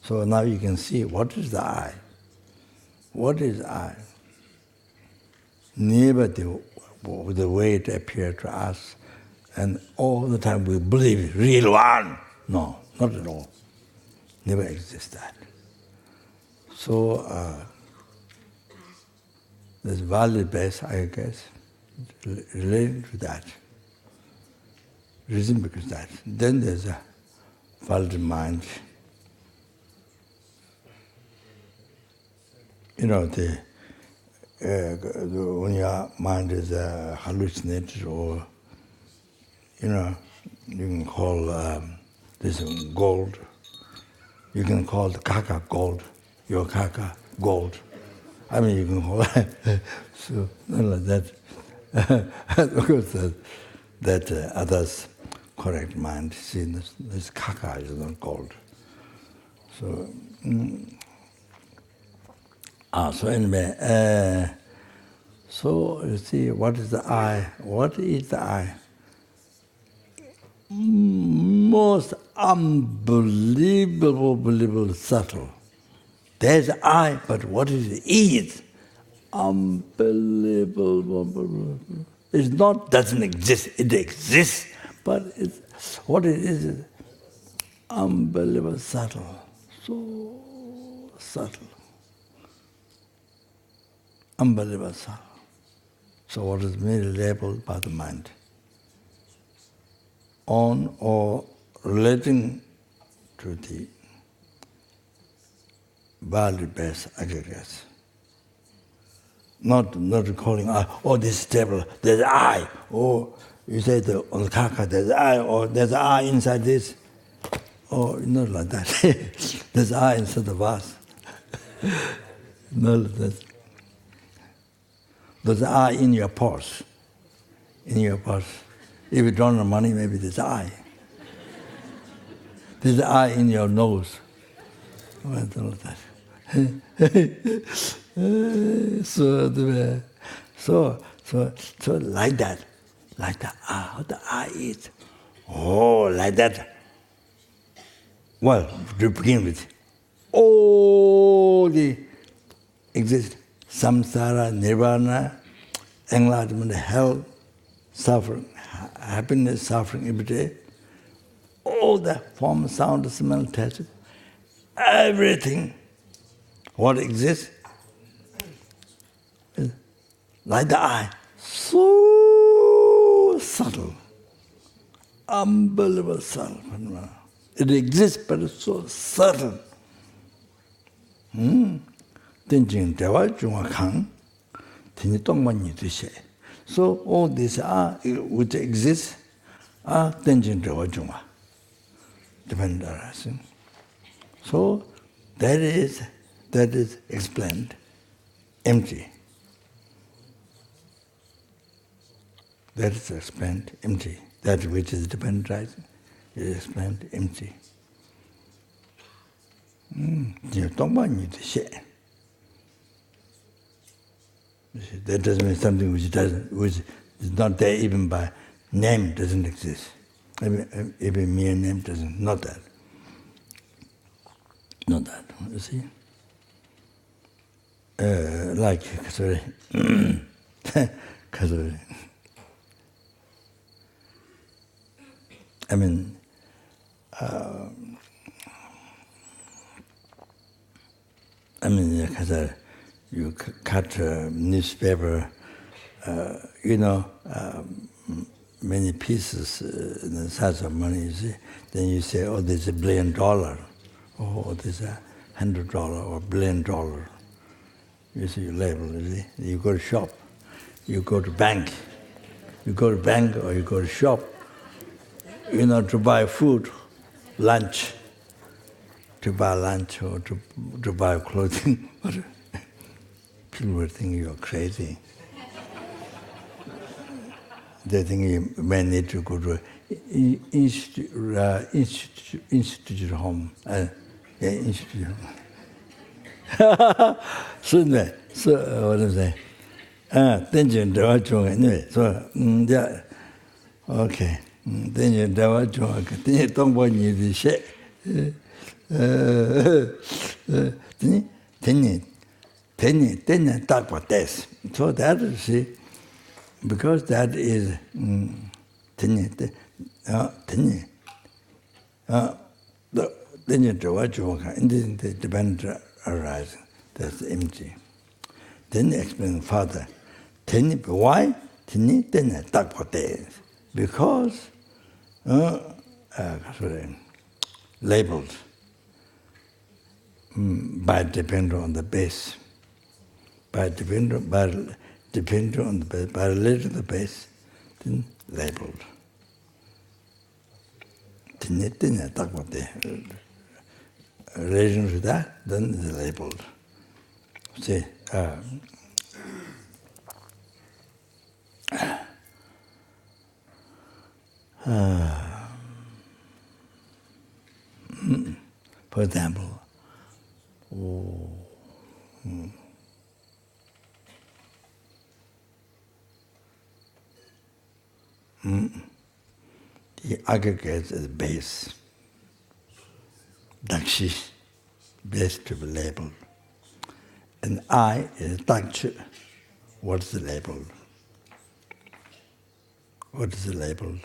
So now you can see what is the I. What is I? Never the way it appeared to us, and all the time we believe real one. No, not at all. Never exists that. So there's valid base, I guess, related to that. Reason because that. Then there's a valid mind. You know, when your mind is hallucinated, or you know, you can call this gold. You can call the kaka gold, your kaka gold. I mean, you can call it so not like that. Of course, that others correct mind. See, this kaka is not gold. So. So anyway, so you see, what is the I? What is the I? Most unbelievable subtle. There's I, but what is it? Unbelievable. It's not doesn't exist. It exists, but what it is unbelievable subtle. So subtle. Unbelievable subtle. So what is merely labeled by the mind? On or relating to the valid base aggregates. Not calling this table, there's I. Or you say on the kaka, there's I, or there's I inside this. Oh, not like that. There's I instead of us. No, there's I in your purse. In your purse. If you don't have money, maybe there's I. There's I in your nose. Oh, I don't know that. So like that. Like that. How the I is. Oh, like that. Well, to begin with, all the exist, samsara, nirvana, enlightenment, hell, suffering, happiness, suffering every day, all the form, sound, smell, taste, everything, what exists, is like the eye, so subtle, unbelievable subtle. It exists, but it's so subtle. Tenjing dewa junga kang, tini tongman yi tu she. So all these are, which exist, are tenjing dewa junga. Depend on us. So that is explained, empty. That is explained, empty. That which is dependent rising is explained, empty. That doesn't mean something which is not there even by name, doesn't exist. Even mere name doesn't, not that. Not that, you see? Like, sorry, I mean, because you cut a newspaper, many pieces in the size of money, you see, then you say, oh, there's $1 billion, oh, there's $100 or $1 billion. You see, you label, you see. You go to shop, you go to bank, or you go to shop, to buy food, lunch, or to buy clothing. People will think you're crazy. They think you may need to go to institute home. Institute home. So what I'm saying? Tenjin dewa chunga. Anyway, so yeah, okay. Tenjin dewa chunga. Tenjin tongpo nyi di she. Tenjin takpa tes. So that is, see, because that is tenjin dewa chunga. Independent arising. That's empty. Then explain further. Why? Because labeled by depending on the base. By depending on the base, by related to the base, then labeled. Relation to that, then it's labeled. See, for example, the aggregates is base. Dakshi, base to be labeled. And I is dakshi. What's the labeled? What is the labeled?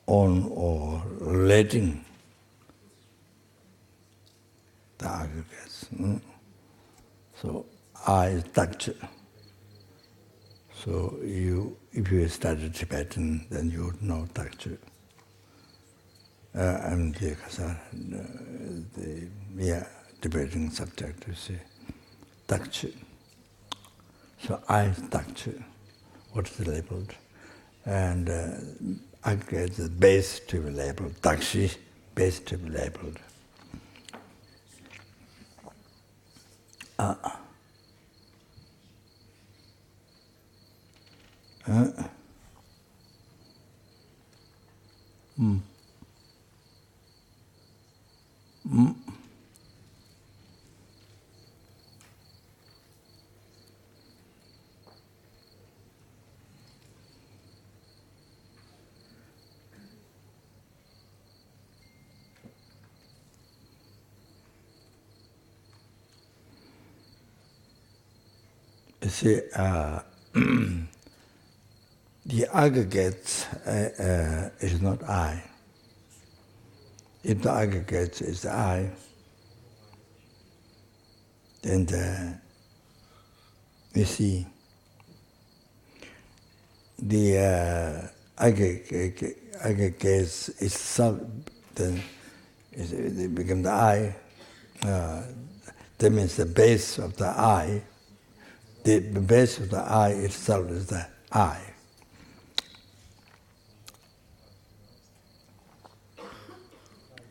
On or relating the aggregates. So I is dakshi. So if you study Tibetan, then you would know dakshi. And the debating subject, you see, dakshi. So I is dakshi. What is labeled? and aggregates, the base to be labeled, dakshi, base to be labeled. You see, the aggregate is not I. If the aggregate is I, then you see the aggregates itself, then it becomes the I. That means the base of the I. The base of the I itself is the I.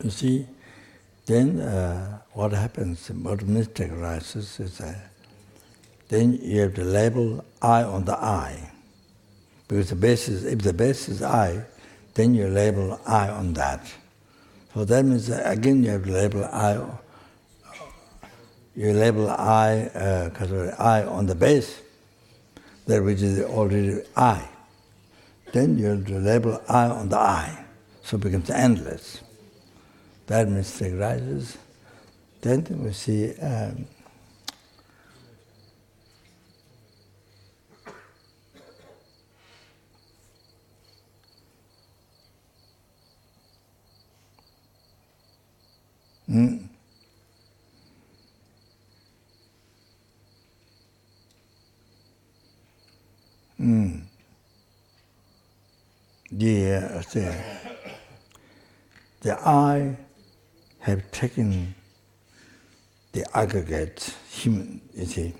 You see, then what happens, what mistake arises is then you have to label I on the I. Because the base is, if the base is I, then you label I on that. So that means again you have to label I. You label I on the base, that which is already I. Then you have to label I on the I, so it becomes endless. That mistake rises. Then we see the I have taken the aggregate, human, you see,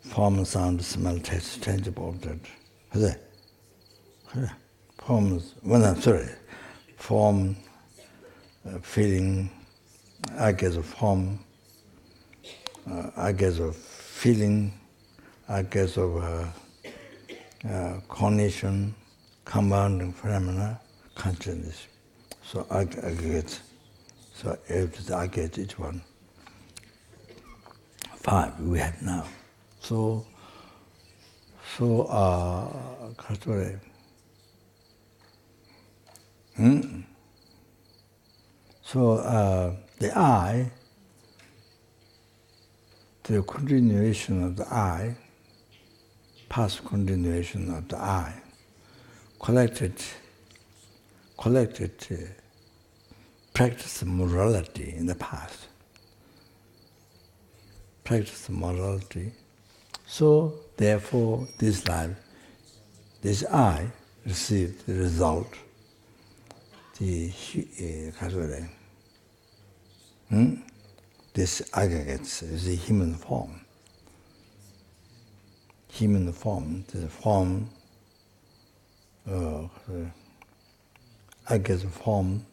form, sound, smell, taste, tangible object. Forms, form, feeling, aggregates of form, aggregates of feeling, aggregates of cognition, compounding phenomena, consciousness. So aggregates. So if the aggregate, each one. 5 we have now. So the I, the continuation of the I, past continuation of the I, collected practice morality in the past. Practice morality. So, therefore, this life, this I received the result, this aggregates is the human form. Human form, the form, aggregates of form,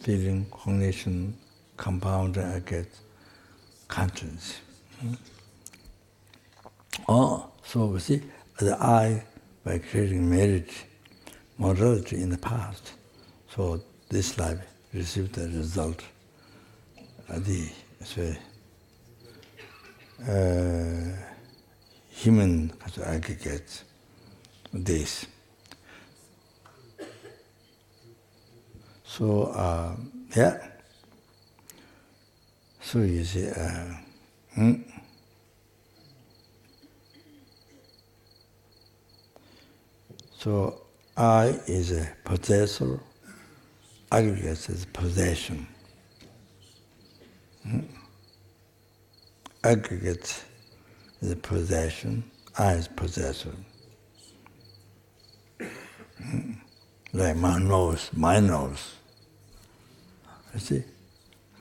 feeling, cognition, compound aggregates, conscience. So we see the I, by creating merit, morality in the past, so this life received the result, human aggregates, this. So, so you see, so I is a possessor, aggregates is possession. Aggregate is a possession, I is possessor. Like my nose. You see?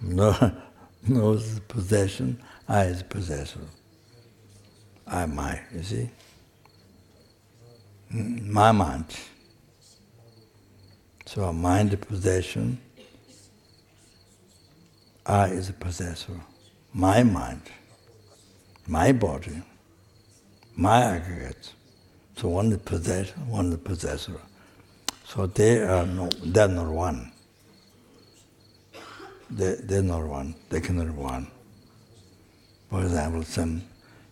Nose is possession, I is possessor. I, my, you see? my mind. So mind possession, I is a possessor. My mind, my body, my aggregate. So one is possessor, one is possessor. So they're not one. They're not one. They cannot be one. For example,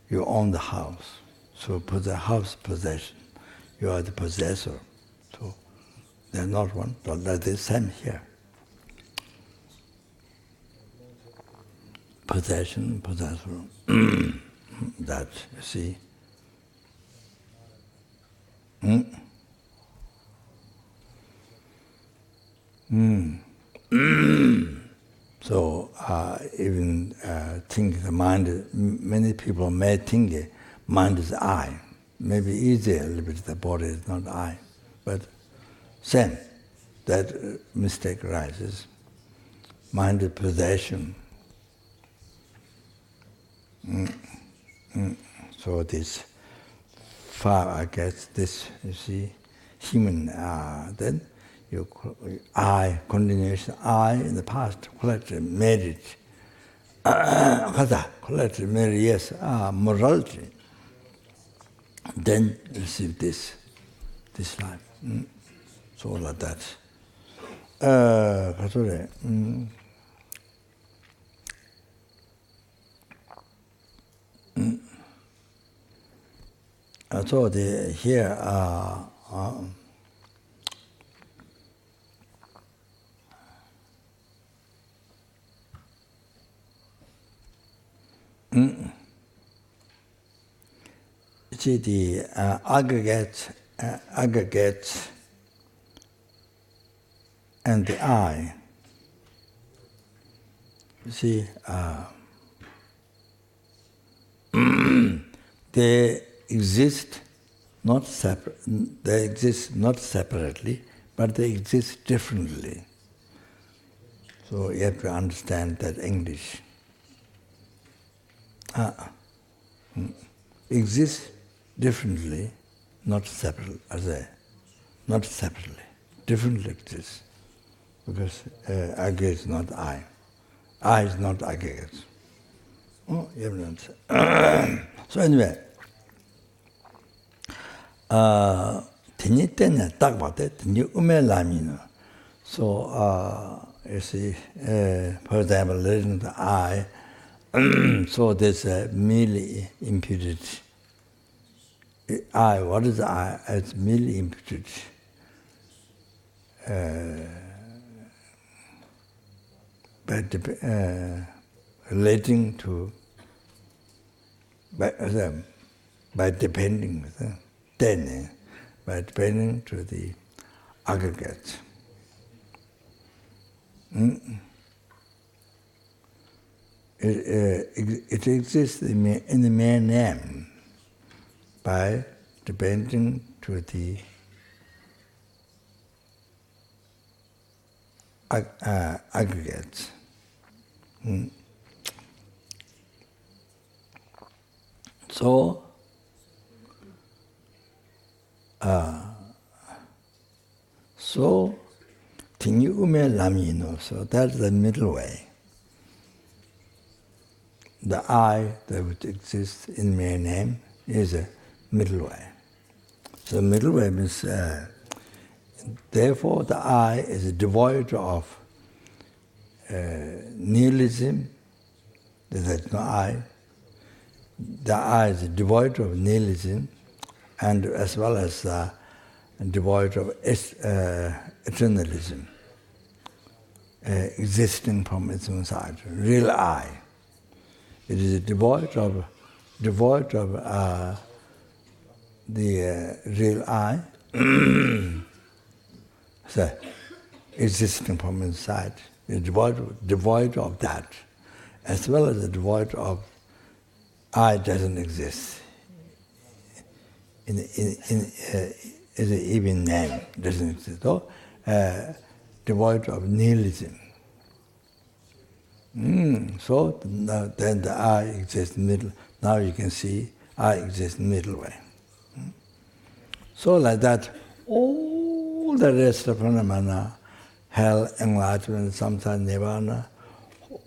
you own the house. So for the house possession, you are the possessor. So they're not one. But like the same here. Possession, possessor. That, you see. So even think the mind, many people may think mind is I. Maybe easier a little bit, the body is not I. But same, that mistake arises. Mind is possession. So this far, I guess, this, you see, human, then I, continuation, I in the past, collected marriage, collected marriage, yes, morality, then receive this life. So like that. So here, see the aggregates and the I. You see, they exist not separate. They exist not separately, but they exist differently. So you have to understand that English. Exists differently, not separately. Not separately, differently exists, because aggregate is not I. I is not aggregate. Oh, you have to understand. So anyway, teni tene tak bate, teni ume lamina. So you see, for example, relating to I, so there's a merely imputed. I, what is I? It's merely imputed. Relating to, by depending, by depending to the aggregate. It exists in the mere name by depending to the aggregates. So, tingi ume lamino, so that's the middle way. The I that would exist in mere name is a middle way. So middle way means, therefore the I is devoid of nihilism, there's no I. The I is devoid of nihilism, and as well as devoid of eternalism, existing from its own side, real I. It is devoid of the real I, so existing from inside. It's devoid of that, as well as devoid of I doesn't exist. In even name doesn't exist. So, devoid of nihilism. So then the I exists middle. Now you can see I exists middle way. So like that, all the rest of phenomena, hell, enlightenment, samsara, nirvana,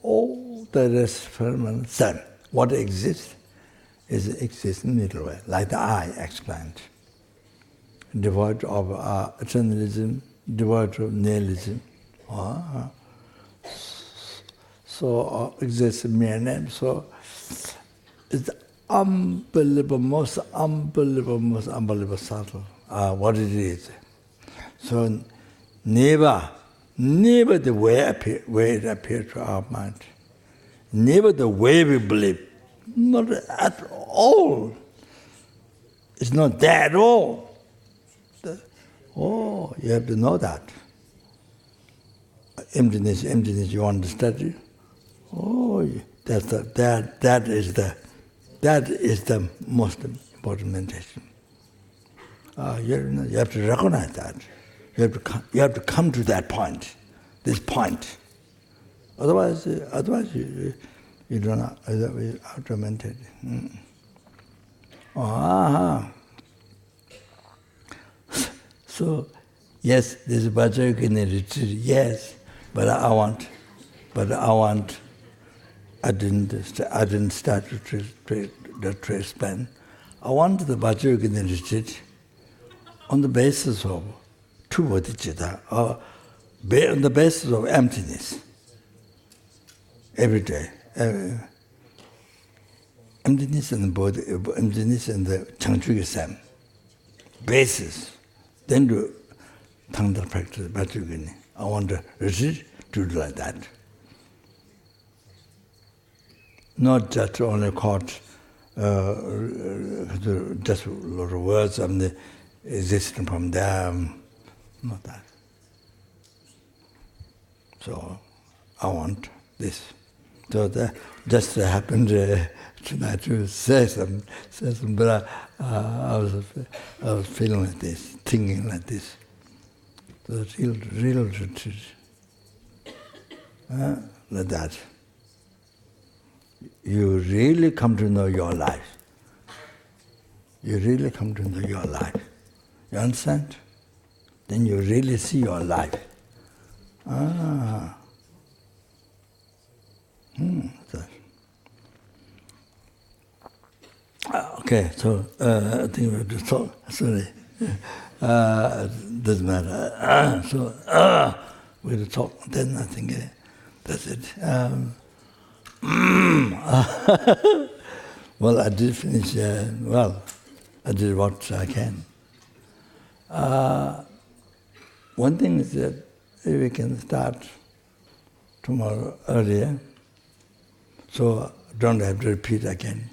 all the rest of phenomena, same. What exists exists in middle way, like the eye explained. Devoid of eternalism, devoid of nihilism. So exists mere name. So it's unbelievable, most unbelievable subtle what it is. So never the way it appears to our mind. Never the way we believe. Not at all. It's not there at all. Oh, you have to know that. Emptiness, you understand? Oh, that is the most important meditation. You have to recognize that. You have to come to that point, this point. Otherwise you don't know how to meditate. So, yes, this Vajrayana retreat, yes, but I didn't start the trace plan. I wanted the Vajrayana retreat on the basis of two bodhichitta, or on the basis of emptiness. Every day. Emptiness and the Changchugi Sam. Basis. Then do Tantra practice, Vajrayana. I want to retreat to do like that. Not just only caught just a lot of words and the existing from them, not that. So I want this. So that just happened tonight to say some, but I was feeling like this, thinking like this. So real retreat, like that. You really come to know your life. You really come to know your life. You understand? Then you really see your life. Okay, so I think we have to talk. Sorry. Doesn't matter. So we have to talk. Then I think that's it. Well, I did finish. I did what I can. One thing is that we can start tomorrow earlier, so don't have to repeat again.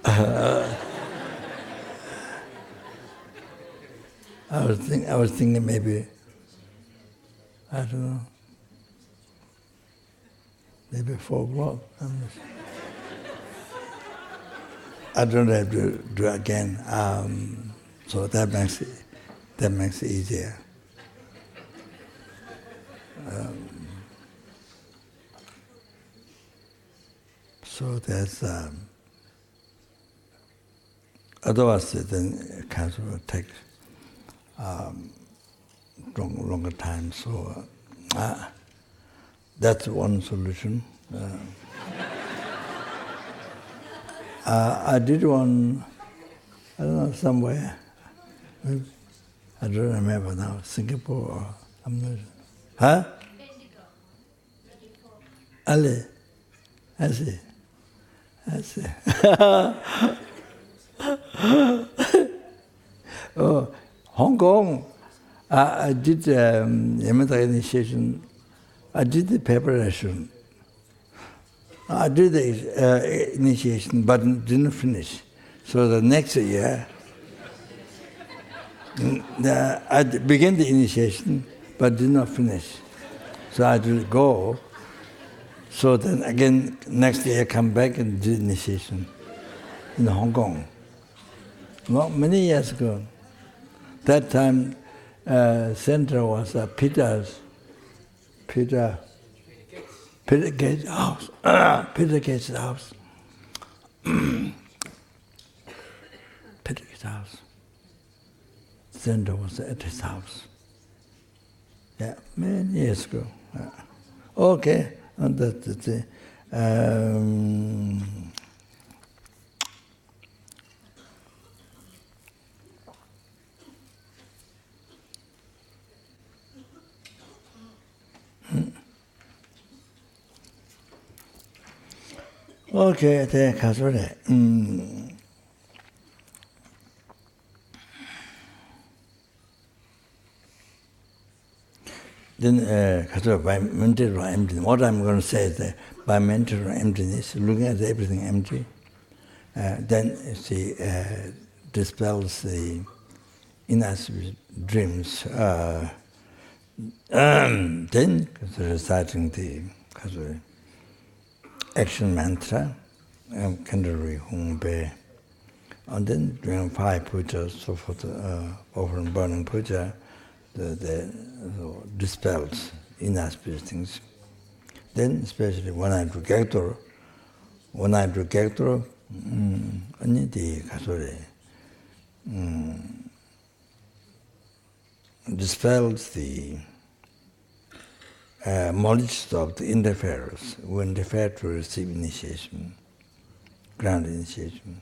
I was thinking maybe, I don't know, maybe 4 o'clock. I don't have to do it again, so that makes it easier. So there's otherwise then it kind of will take longer time. So that's one solution. I did one, I don't know, somewhere. I don't remember now, Singapore or I'm not sure. Huh? Ali. I see. Oh, Hong Kong. I did Yamata initiation. I did the preparation. I did the initiation, but didn't finish. So the next year, I began the initiation, but did not finish. So I did go. So then again, next year I come back and do initiation in Hong Kong. Many years ago. That time, center was Peter Gates' house. Peter Peter's house. Center was at his house. Yeah, many years ago. Okay, and that's it. Okay, take us with it. Then, by mental emptiness, what I'm going to say is that by mental emptiness, looking at everything empty, then she dispels the inauspicious dreams. Then, reciting the action mantra, Solu Khumbu, and then doing 5 pujas, so forth, often burning puja, the dispels inauspicious things. Then, especially when I do Gektor, only the dispels the knowledge of the interferers who interfere to receive initiation, ground initiation.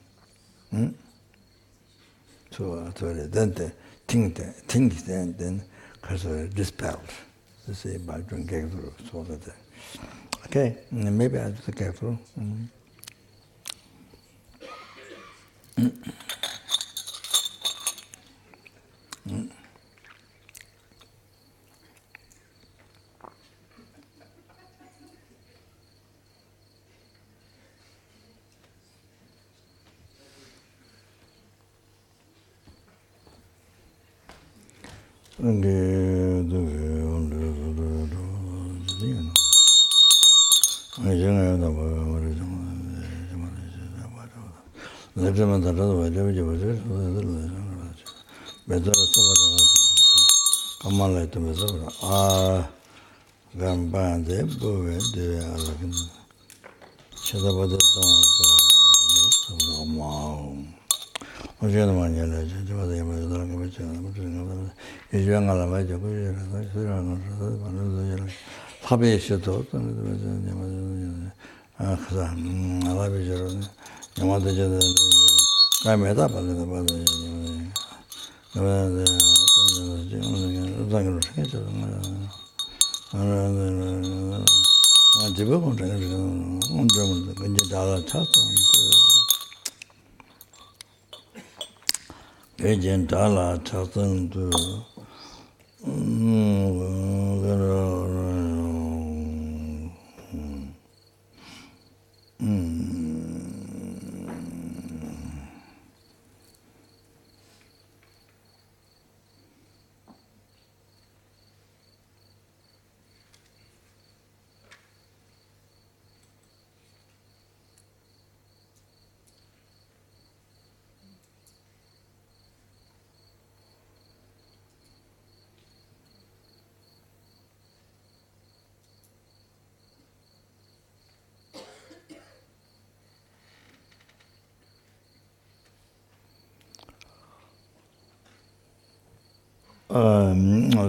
So then the thing then dispelled. To say by doing Gektor, so that. Okay, maybe I'll do the Gektor.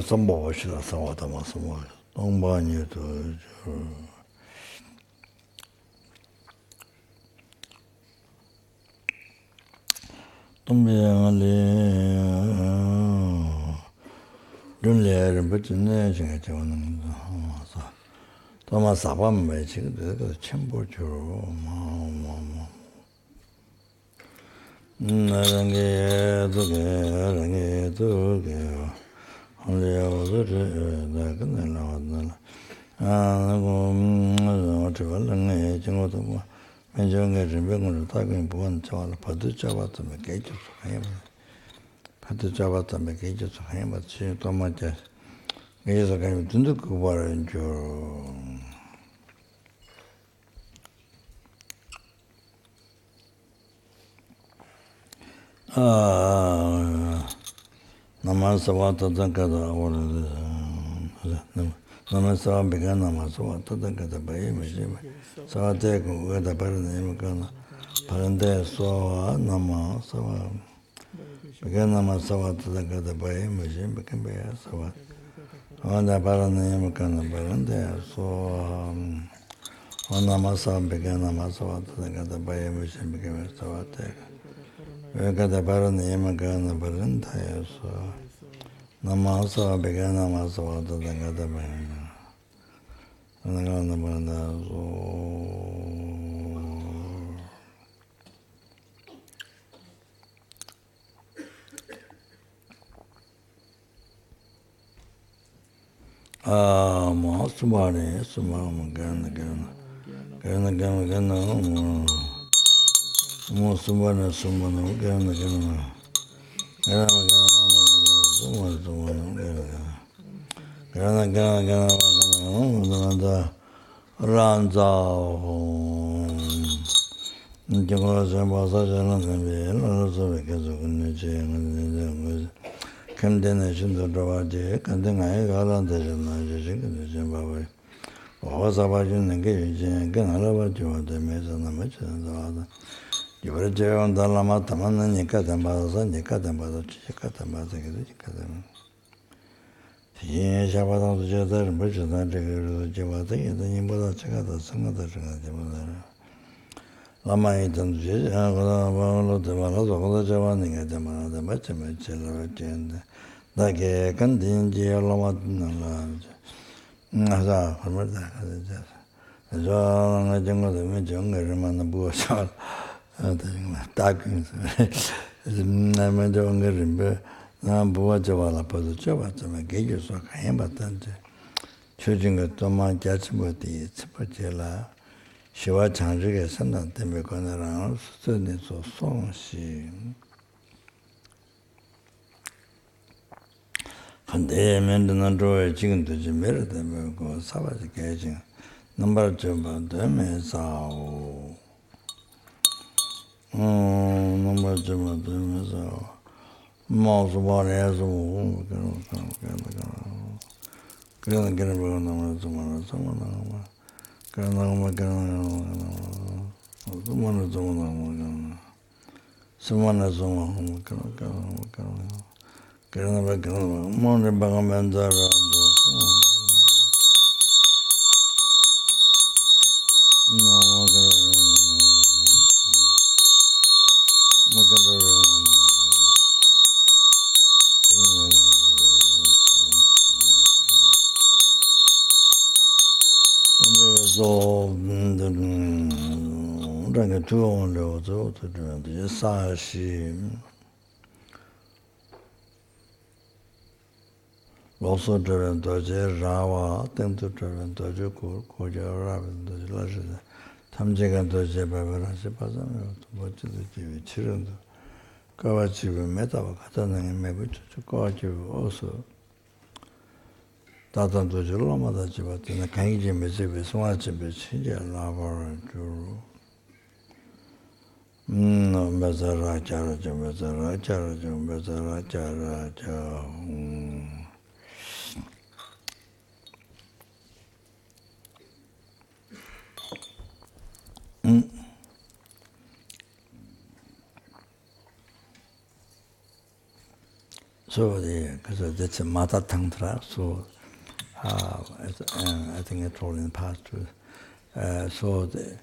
Samboshila Sawatama Samoy, Longbany to Tombiali Dunler, but in the Thomas Abam, the chamber Namasawata Dankada or Namasawa began Namasawata Dankada by Imagine. So I take with the Paranamikana Parande Sawa Nama Sawa Beganama Sawat the Gadabai, Mujim, Becambia, Sawat. On the Baranam Kana Baranda, so on the Masa began a Masawat the Gadabai, Mujim, became Sawat. We got the Baranam Gana Baranda, so Namasa began a Masawat the Gadabai. And the Gana Baranda, so. Mahasubhani, Sumama Gana, Musubana, Sumana, Gana, Gana, Ranza, condemnation to Dravadi, condemning Galantation, Zimbabwe. Was about you engaging, Ganala, you were the Mason, the Mitch, and the other. You were there on the Lamataman, and you cut them by the sun, you cut them by the chicken, by the chicken. He Shabbat on the Jetta and Bridges, and take the Javati, and then you put a check at the sun of the Chicken. Lama itan je lo de mala zo de jawani ga de mala de mache mache la tiende da ke kan din je lo ma na la za khmer da ja zo na jeng de me jeng ge ma na bu sa da kin na me jeng ge rimbe na bu ja wala pa zo ba ta me ge yo so ka yan ba tan je chujing ge to ma ja chi mo di chi pa je la Shiva Chanjige Sandan Tembe Konaran Suni So Song Shi Hande Mendanan Droye Jing Tuji Mera Tembe Ko Sabaji Kajing Nambar Jumba Deme Sao Nambar Jumba Deme Sao Mausu Bari Asu Kana Kana Nambar Jumba Jumba Someone so the two on the Sashi also driven Doje Rawa, Tento driven Dojo Koja Rabin, the Laja, Tamjig and Doje Babarasi Pazam, what to the children. Kawachi Meta Katana and maybe to Kawachi also. Tatan Dojo Lama Dajibat in the Kanji Mizibi, Swachi Bichija, Lava and Juru. No, Bezara Charaja, Bezara Charaja, Bezara Charaja. So, because that's a Mata Tantra, so I think I told in the past too. So the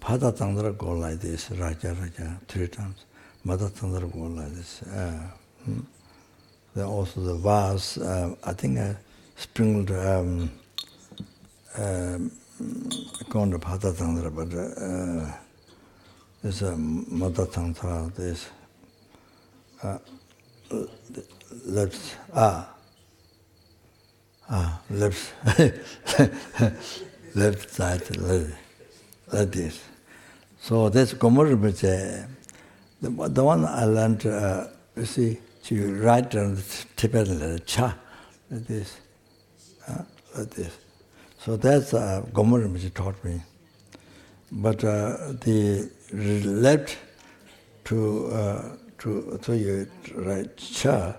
Pada Tantra go like this, Raja Raja, 3 times. Mata Tantra go like this. Then also the vase, I think I sprinkled going to Pada Tantra, but there's a Mata Tantra, this lips, lips, left side, like this. So that's Gomorrah. The one I learned, you see, to write on the Tibetan cha, like this, like this. So that's Gomorrah taught me. But the left to you write cha,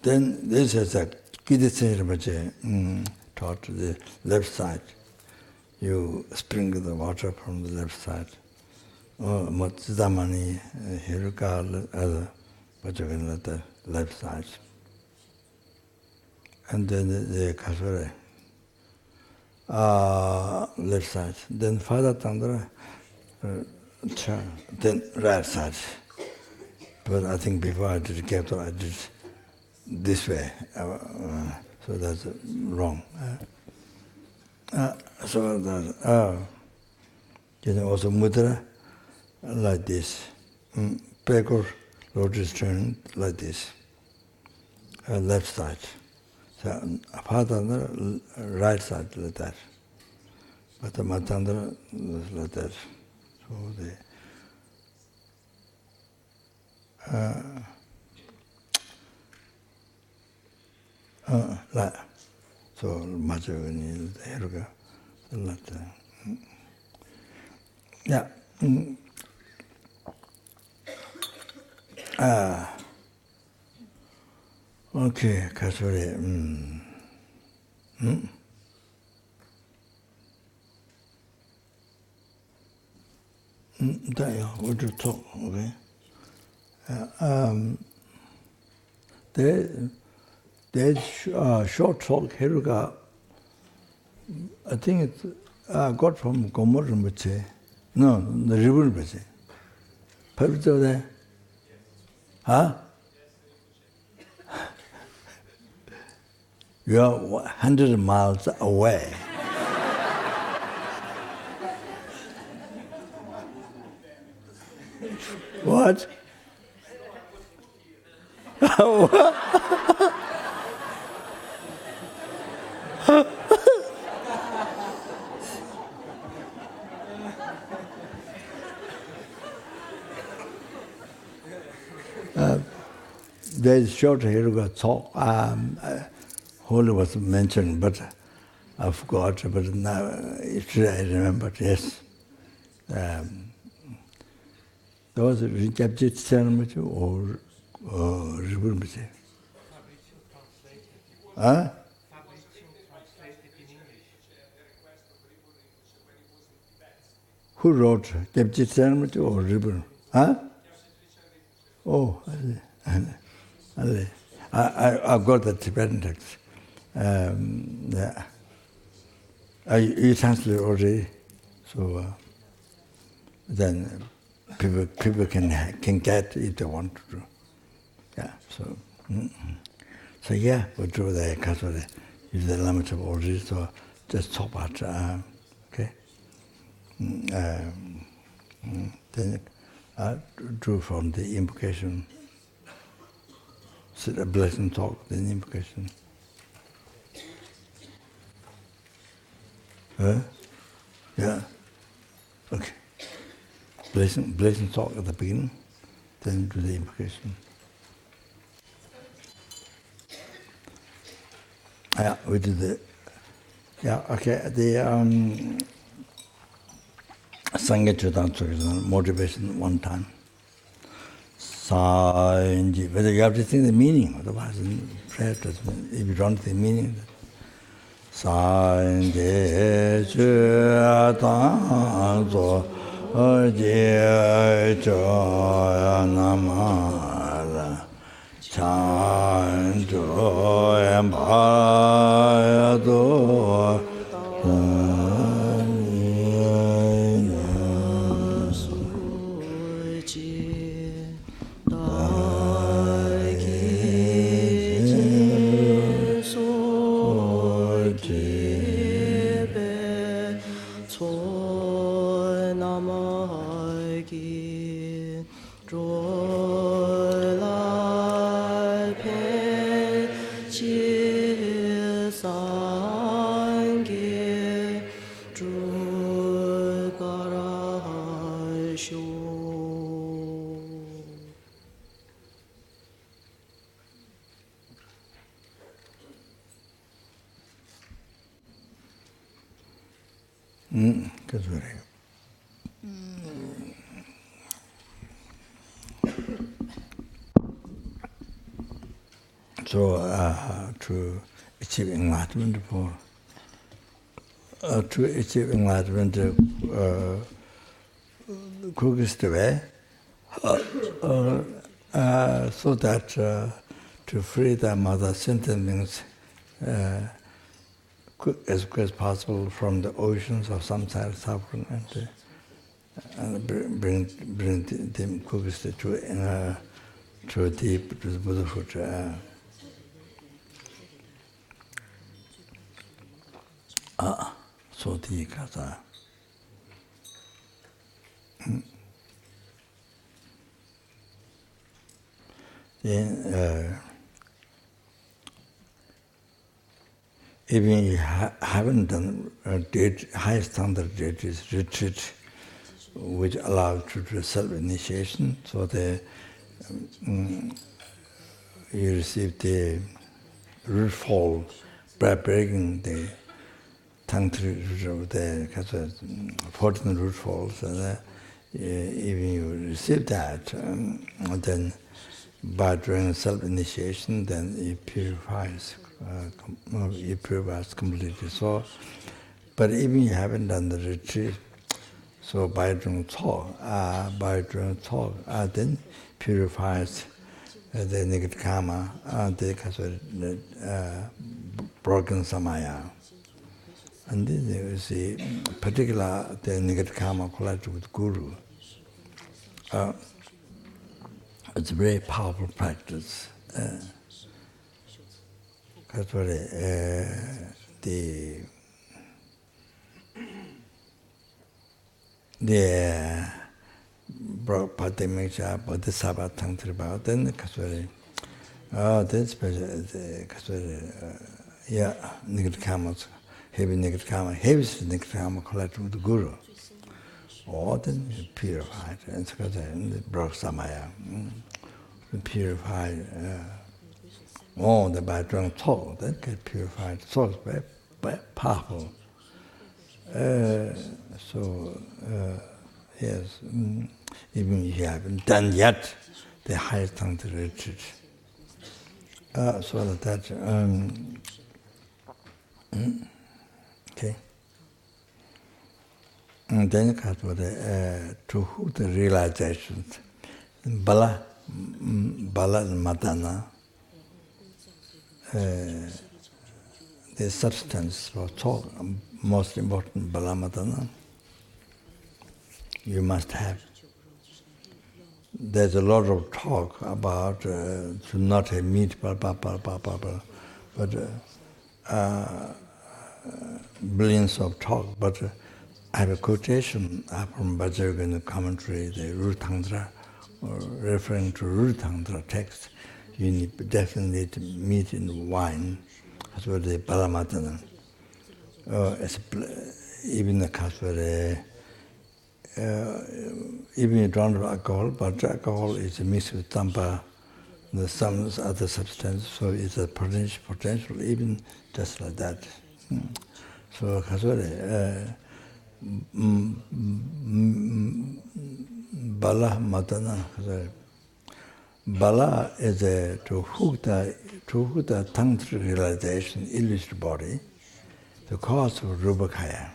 then this is a Kiditsin taught the left side. You sprinkle the water from the left side. Matsudamani, Hiruka, other the left side. And then the kasure, left side. Then Father Tantra, then right side. But I think before I did Kepto, I did this way. So that's wrong. So that, also mudra, like this. Backward, lotus turn, like this. Left side. So, Father, right side, like that. But the Matandra, like that. So like, so much of it, like that. Yeah. Okay, Kasuri. What to talk, okay? There's short talk Heruga. I think it's got from Gomor Rinpoche. No, the river Rinpoche. Purpose of that? Huh? You are 100 miles away. What? There's short here got talk. Holy was mentioned, but I forgot. But now I remembered. Yes, those rejected ceremony or Rinpoche. Huh? Who wrote Captive Ceremony or Rinpoche? Huh? Oh, I got the Tibetan text. Yeah. You translate already, so then people can get if they want to. Yeah. So so yeah, we do the Catholic use the language of already. So just talk about okay. Then drew from the invocation. Sit a blessing talk, then invocation. Yeah. Okay. Blessing talk at the beginning, then do the invocation. Yeah, we did the. Yeah, okay. The Sangha Tantra motivation one time. Sanji, whether you have to think the meaning, otherwise prayer doesn't. If you don't think the meaning. Sanji Tanzo Jie Joya Namara Chanjo Empire That's very good. So to achieve enlightenment quickest way, So that to free the mother sentient beings as quick as possible from the oceans of samsara suffering and bring them quickest to deep to the Buddhahood. So the kata. Then even you haven't done a high standard retreat, which allows to self-initiation, so you receive the root fall by breaking the Tantra root, the 14 root falls, and even you receive that, then by doing self-initiation, then it purifies completely. So, but even you haven't done the retreat, so by doing tsog, then purifies the negative karma, the broken samaya. And then you see, particular the negative karma collected with guru. It's a very powerful practice. That's what the Pademicha, Bodhisattva Tantra about then Kaswari. That's Kaswari, negative karma, heavy negative karma, heaviest negative karma collected with the guru. Or then purified, and the broke samaya, purified. The by doing tsog, that get purified. Tsog is very, very powerful. Yes, even if you haven't done yet the highest Tantra retreat. So that, okay. And then it comes with to the realizations. Bala and Madana, the substance for talk, most important Bala Madana, you must have. There's a lot of talk about to not have meat, but billions of talk. But I have a quotation from Vajrayana commentary, the Root Tantra, referring to Root Tantra text. You definitely need meat and wine. That's what the Paramatana. Even the case where even you don't have alcohol, but alcohol is mixed with tampa, some other substance, so it's a potential, even just like that. So, Bala Matana. Bala is to hook the Tantra realization illusory body, the cause of Rupakaya.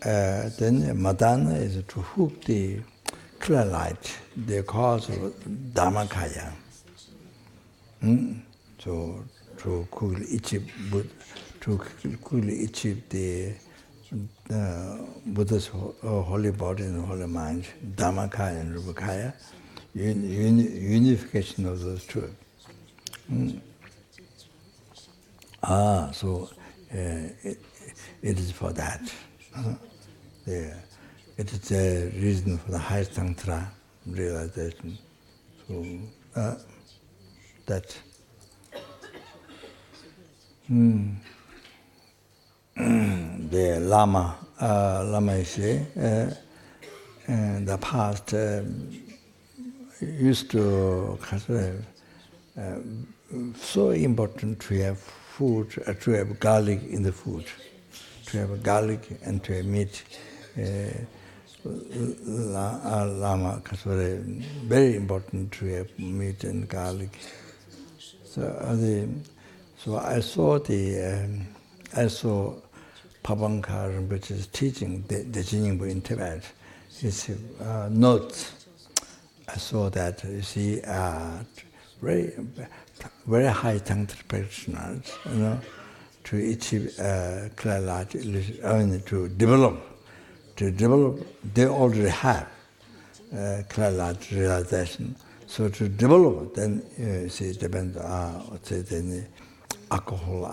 Then Madana is to hook the clear light, the cause of Dharmakaya. So to quickly achieve the Buddha's holy body and holy mind, Dharmakaya and Rupakaya, unification of those two. So it is for that. It is the reason for the highest Tantra realization. So that. The Lama is in the past used to consider so important to have food, to have garlic in the food, to have garlic and to have meat. Lama consider very important to have meat and garlic. So I saw Papankar Rinpoche's teaching, the Jingyingpo in Tibet, his notes I saw that, you see, very, very high Tantra practitioners, to achieve clear light illusion, I mean, to develop, they already have clear light realization. So to develop, then you see, depends on the alcohol,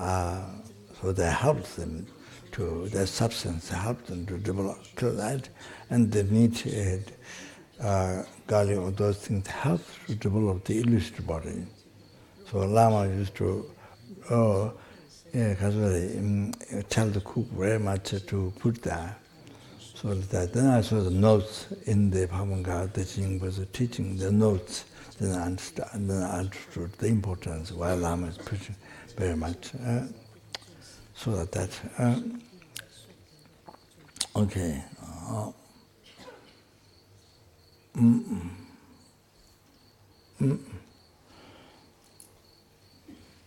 so that helps them to, their substance helps them to develop clear light, and they need Gali or those things help to develop the illusory body. So Lama used to tell the cook very much to put that. So that then I saw the notes in the Pamanga, the Jing was teaching the notes, then I understood the importance while Lama is preaching very much. So that, okay.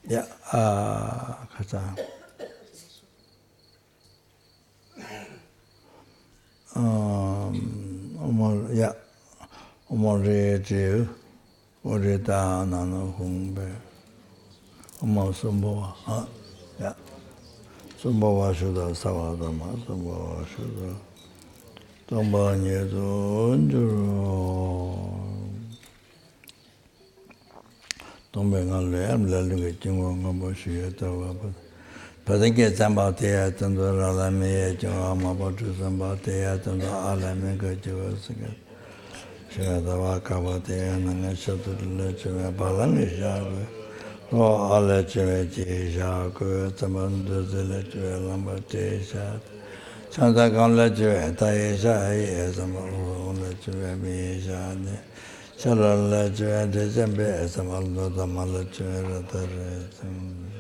Yeah, 가자. Yeah, 오모레제 오레다 나노 홍베. 오모সম보와. Yeah. sombowa shuddha savadama, sombowa shuddha. Tomba nyezo njuro. Tombe ngale amlalinga jingwa ngabo shuye tawa. Padange zamba teya tando ralame jingwa mabo tu zamba teya tando alame ga jiwa siga. Shiga tawa kaba teya nanga shatudula jiwa balangi shaga. Oh, alle jiwa jisha kuya tamandu zile jiwa lamba jisha. Chanta kanla jiwa taye shaye samarula jiwa misha ne. Shalala jiwa jizembe samarula tamala jiwa ratare sambe.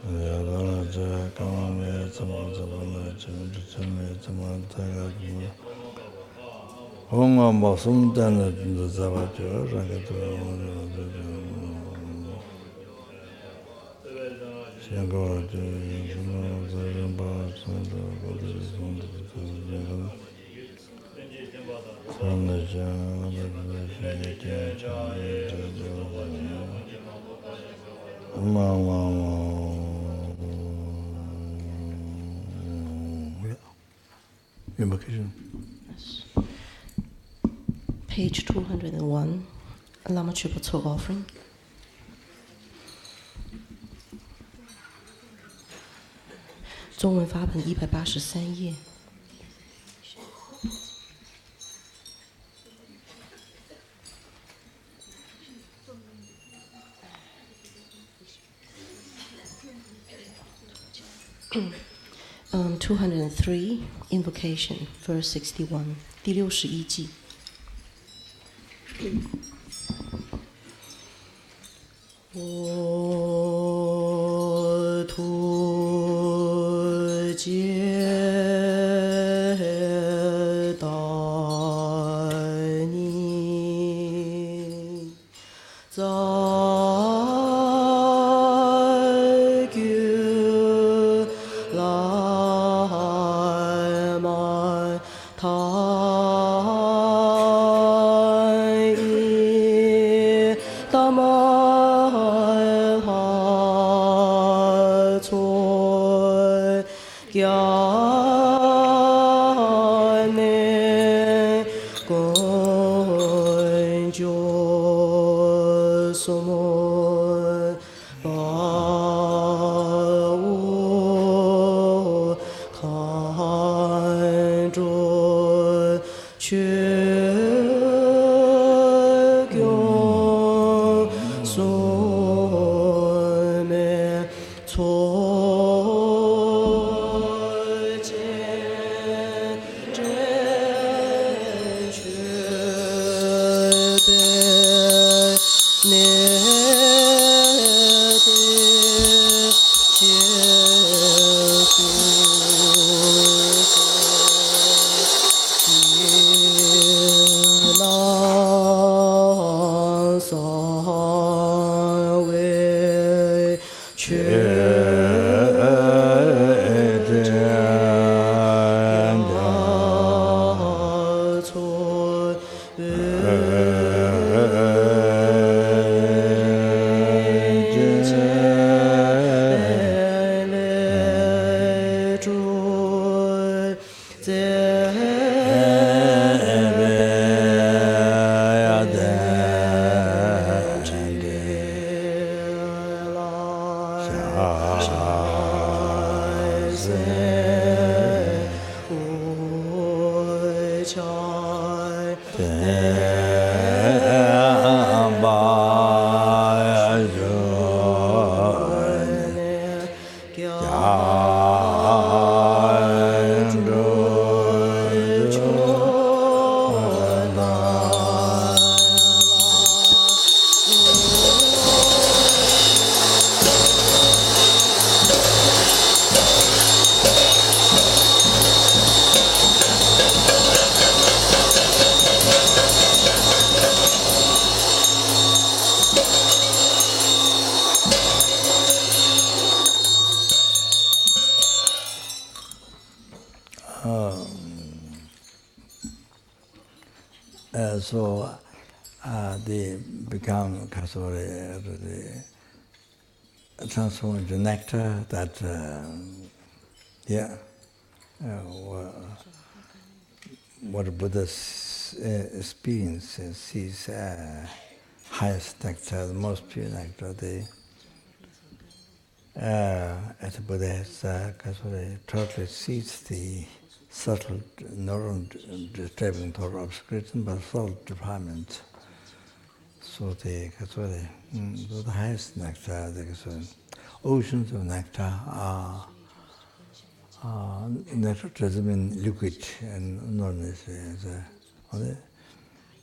Yadala jiwa kamame samarula jiwa jizembe samarula jiwa. Honga masum dana zavatyo ragato Shango Page 201, Lama Triple Tsog Offering. Zhongwen Fapen 183页. Um, 203, Invocation, verse 61, 第61偈. They become the transformed into nectar that, what Buddha experiences, sees highest nectar, the most pure nectar. As Buddha has totally sees the subtle, not disturbing total obscuration, but subtle defilement. So the highest nectar, the oceans of nectar are nectar doesn't mean liquid and not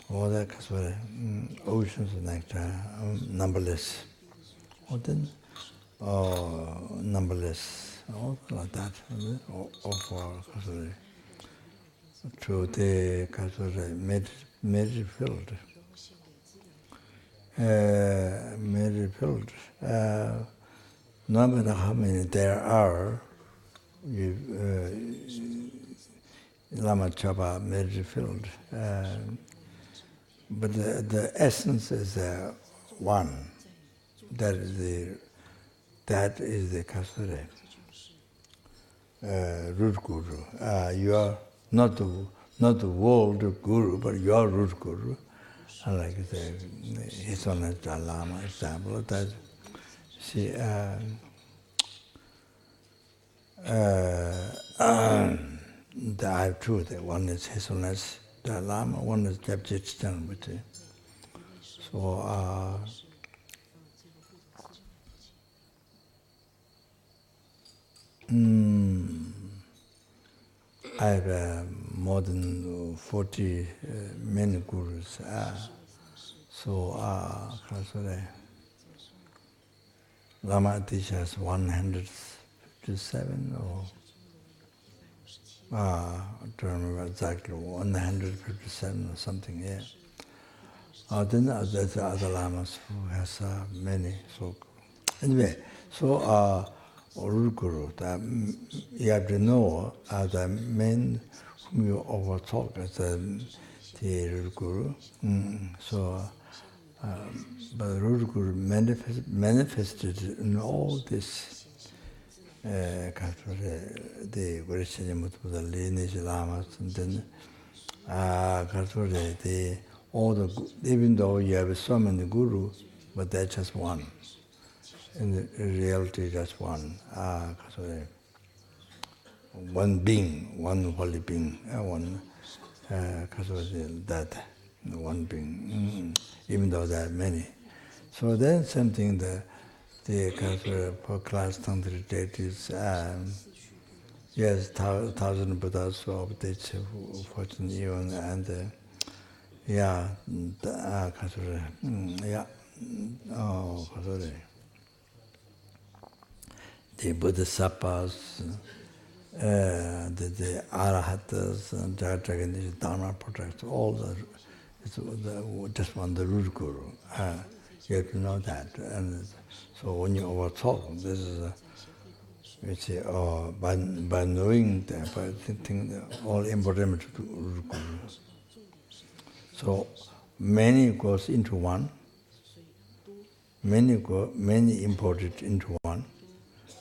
all the oceans of nectar, numberless. Numberless, all like that. To the merit filled. Merit filled. No matter how many there are, Lama Chapa merit filled. But the essence is one. That is the Kasure, root guru. You are not the world guru, but you are root guru. Like His Holiness Dalai Lama example, that she I have two. One is His Holiness Dalai Lama, one is bodhichitta. So. I have more than 40 many gurus. Lama teaches 157 or I don't remember exactly, 157 or something, yeah. Then there's other lamas who has many. So anyway, root guru, you have to know the men whom you overtalk as the root guru. But the root guru manifested in all this, the the lineage lamas, and then even though you have so many gurus, but they're just one. In reality, just one. One being, one holy being, one that one being, even though there are many. So then something the class Tantra deities, yes, 1,000 Buddhas of this fortune even, and the Bodhisattvas, the Arahatas, and Jaganis, Dharma protects, all it's just one, the root guru. You have to know that. And so when you overtalk, this is by knowing that, by thinking all embodiment of root guru. So many goes into one. Many imported into one.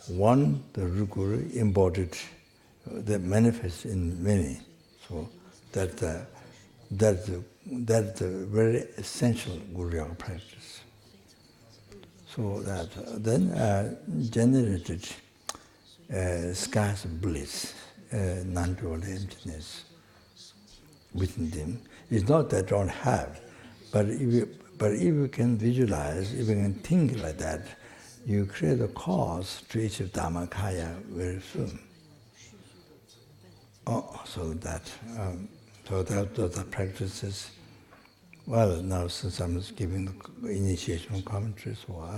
One, the real Guru, imported, that manifests in many. So that's the very essential Guru Yoga practice. So that then generated skies of bliss, non-dual emptiness within them. It's not that they don't have, but if you can visualize, if you can think like that, you create a cause to achieve Dhammakaya very soon. So the practices. Well, now since I'm giving the initiation commentary, so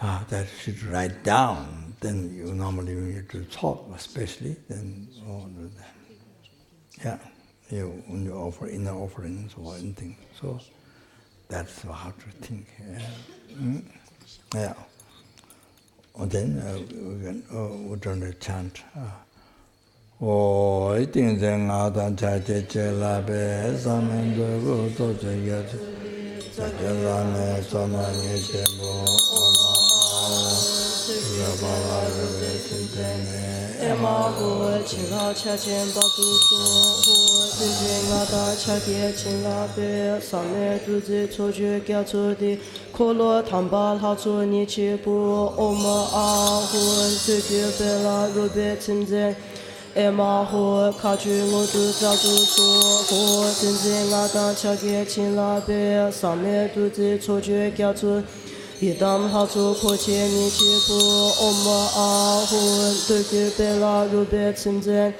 that should write down. Then you normally when you do talk, especially then when you offer inner offerings or anything. So that's how to think. And then we're going to chant. I think that Adam Chate Chelabe, Saman Dogo, Toja, Sakalame, Sonani Tembo, Emma Hu, Chila Chachin Batu Hu, Tingada Chaki Chingabe, Same Duzi Toju Gatudi, Kolo Tambal Hatu Nichibu, Oma Ahun, Tugu Bella, Rube Timze. Emma Hu, Kaju Mudu Zadu Su, Hu, Tinzing Adam Chaki Chingabe, Same Duzi Toju Gatu. Idam Hatu Kochi Nichibu, Oma Ahun, Tugu Bella, Rube Timze.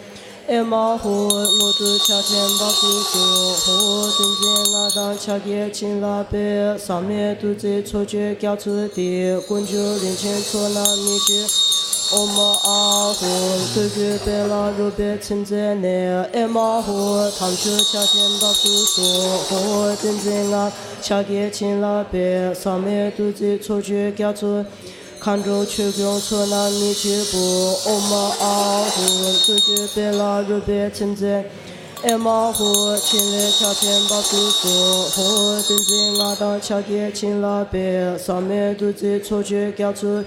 Emma Hu, Mudu Chachin Batu Su, Hu, Tinzing Adam Chaki Chingabe, Same Duzi Toju Gatu Di, Gunju Rinchin Tona Nichi. Oma Ahun, Tugu Bella, Rube Timze Ne, Emma Hu, Tamshu Chachin Batu Su, Hu, Tinzinga, Chagi Chinlabe, Same Duzi Toju Gatu, Kanjo Chugyong Tona Nichibu, Oma Ahun, Tugu Bella, Rube Timze, Emma Hu, Chinle Chachin Batu Su, Hu, Tinzinga, Chagi Chinlabe, Same Duzi Toju Gatu,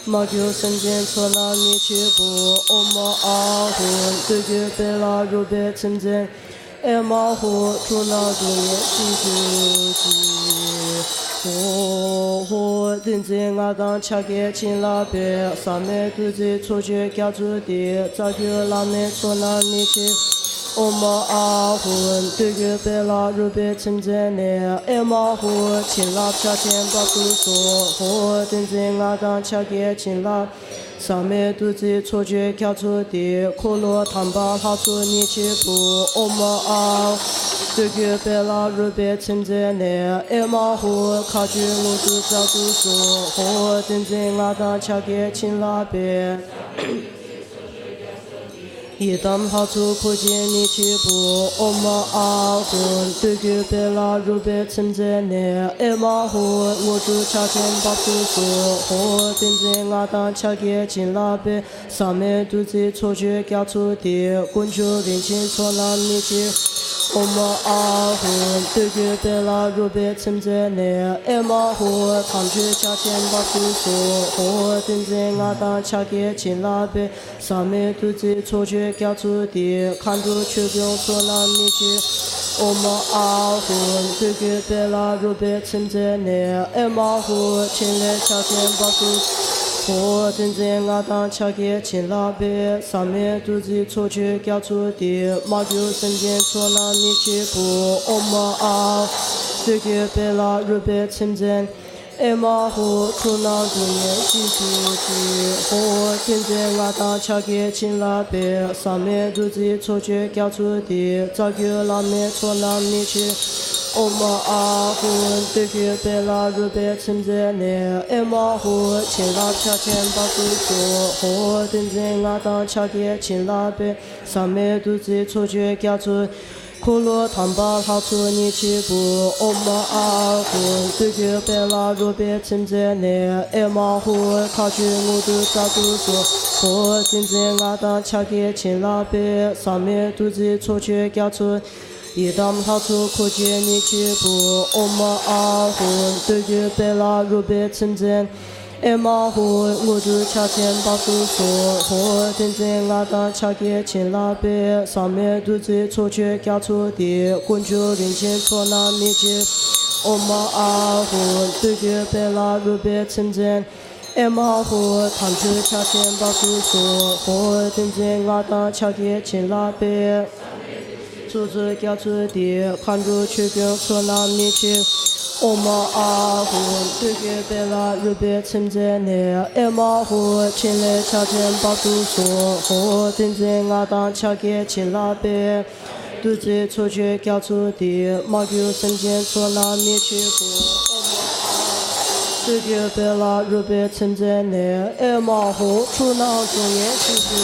Magyo Sanjian Tona Nichibu, Oma Ahun, Tugu Bella, Rube Timze, Emma Hu, Tuna Dunye, Jijuji, Hu, Tinzing Adam Chage Chinlabe, Same Duzi Toju Gyatu Di, Zagyo Lame Tona Nichi, Oma Ahun, Tugu Bella, Rube Timze Ne, Emma Hu, Chinlap Chachin Batu Su, Hu, Tinzing Adam Chage Chinlap, Same Duzi Toju Gyatu Di, Kolo Tambal Hatu Nichibu, Oma Ahun, Tugu Bella, Rube Timze Ne, Emma Hu, Kaju Mudu Zadu Su, Hu, Tinzing Adam Chage Chinlabe. Idam Hatu Koji Nichibu, Oma Ahun, Tugu Bella, Rube Timze Ne, Emma Hu, Mudu Chachin Batu Su, Hu, Tinzing Adam Chage Chinlabe, Same Duzi Toju Gyatu Di, Gunju Rinchin Tona Nichi, Oma Ahun, Tugu Bella, Rube Timze Ne, Emma Hu, Tamju Chachin Batu Su, Hu, Tinzing Adam Chage Chinlabe, Same Duzi Toju Gyatu Di, Kanju Chugyong Tona Nichi, Oma Ahun, Tugu Bella, Rube Timze Ne, Emma Hu, Chinle Chachin Batu Hu, Tinzing Adam Chage Chinlabe, Same Duzi Toju Gyatu Di, Magyo Sanjian Tona Nichibu, Oma Ahun, Tugu Bella, Rube Timze, Emma Hu, Tuna Dunye, Jijuji, Hu, Tinzing Adam Chage Chinlabe, Same Duzi Toju Gyatu Di, Zagyo Lame Tona Nichi, Oma Ahun, Tugu Bella, Rube Timze Ne, Emma Hu, Chinlap Chachin Batu Su, Hu, Tinzing Adam Chage Chinlabe, Same Duzi Toju Gyatu, Kolo Tambal Hatu Nichibu, Oma Ahun, Tugu Bella, Rube Timze Ne, Emma Hu, Kaju Mudu Zadu Su, Hu, Tinzing Adam Chage Chinlabe, Same Duzi Toju Gyatu, idam hatu koje ni chi bu oma a hun de ge be la ru be chen zen ema hu ngu zhu cha chen ba su so ho ten zen nga da cha ge chen la be sa me du zi cho che kya chu di kun ju rin chen cho na ni chi oma a hun de ge be la ru be chen zen ema hu tan zhi cha chen ba su so ho ten zen nga da cha ge chen la be 组织教子的看住去跟所南你去，我们阿胡对个别啦日别存在呢，艾玛胡前来查证把住所，和等在我当查给前拉别，都在出去教子的马球生间所南你去过，对个别啦日别存在呢，艾玛胡出南中也去过。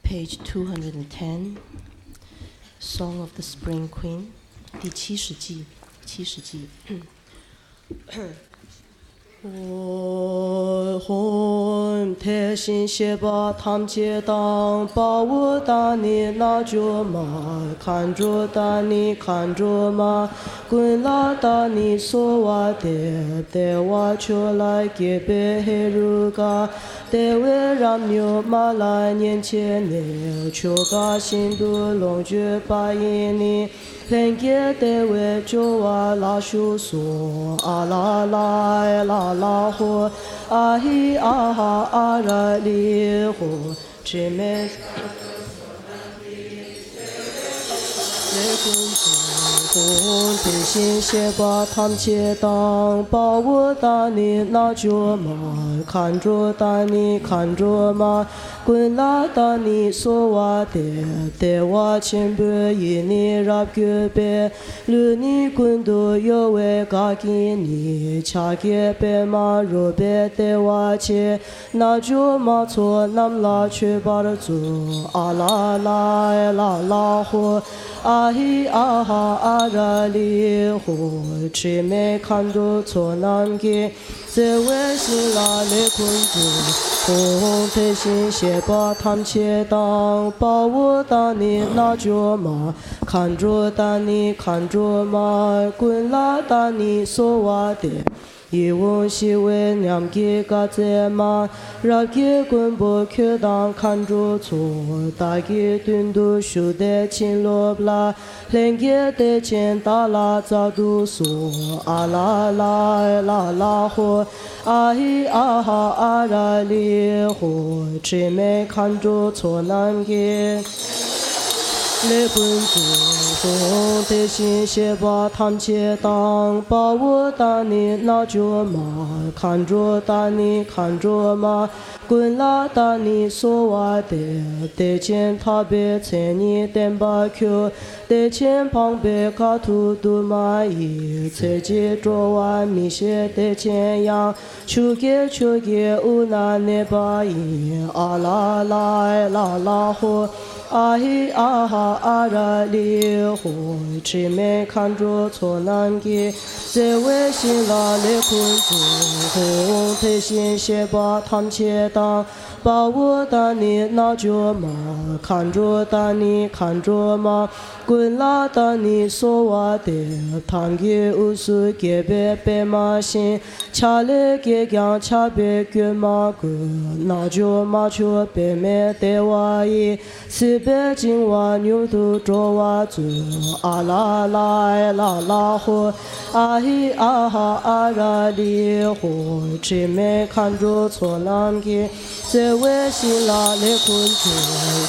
Page 210. Song of the Spring Queen 第70季70季我魂太心邪把他接当把我打你那就嘛看着打你看着嘛滚拉打你说话的带我出来给别黑如个带我让牛马来年前呢出个新都龙卷把印你人家带我就我拉手说啊啦啦啦啦呼啊嘿啊哈啊啦哩呼只没红的心血把他们切当把我打你那就嘛看着打你看着嘛滚拉打你说话的带我前辈一你รับ个别路你滚都有为嘎给你恰给别嘛若别带我去那就嘛错那么拉去把它做啊啦啦啦啦呼啊嘿啊哈啊啦哩呼只没看着错难给在微信拉里困住红的心血把他们切当把我打你那就嘛看着打你看着嘛滚拉打你说话的一问是为两个个在嘛让个滚不去当看着错大个顿都输得轻落不啦连个的钱打啦早都说啊啦啦啦啦呼啊嘿啊哈啊啦哩呼只没看着错难给来奔走红的心血把他们切当把我打你那就嘛看着打你看着嘛滚拉打你说话的得钱他别猜你点把 Q 得钱旁边卡图都买一猜记着完米些得钱样出给无奈那把一啊啦啦啦啦呼啊嘿啊哈啊啦哩呼只没看着错难给在微信拉里困住红的心血把他们切当把我打你那就嘛看着打你看着嘛滚拉打你说话的他给无数给别别嘛心恰来给讲恰别给嘛个那就嘛就别没得我一是别今晚牛都着我做啊啦啦啦啦呼啊嘿啊哈啊啦哩呼只没看着错难给在微信拉里困住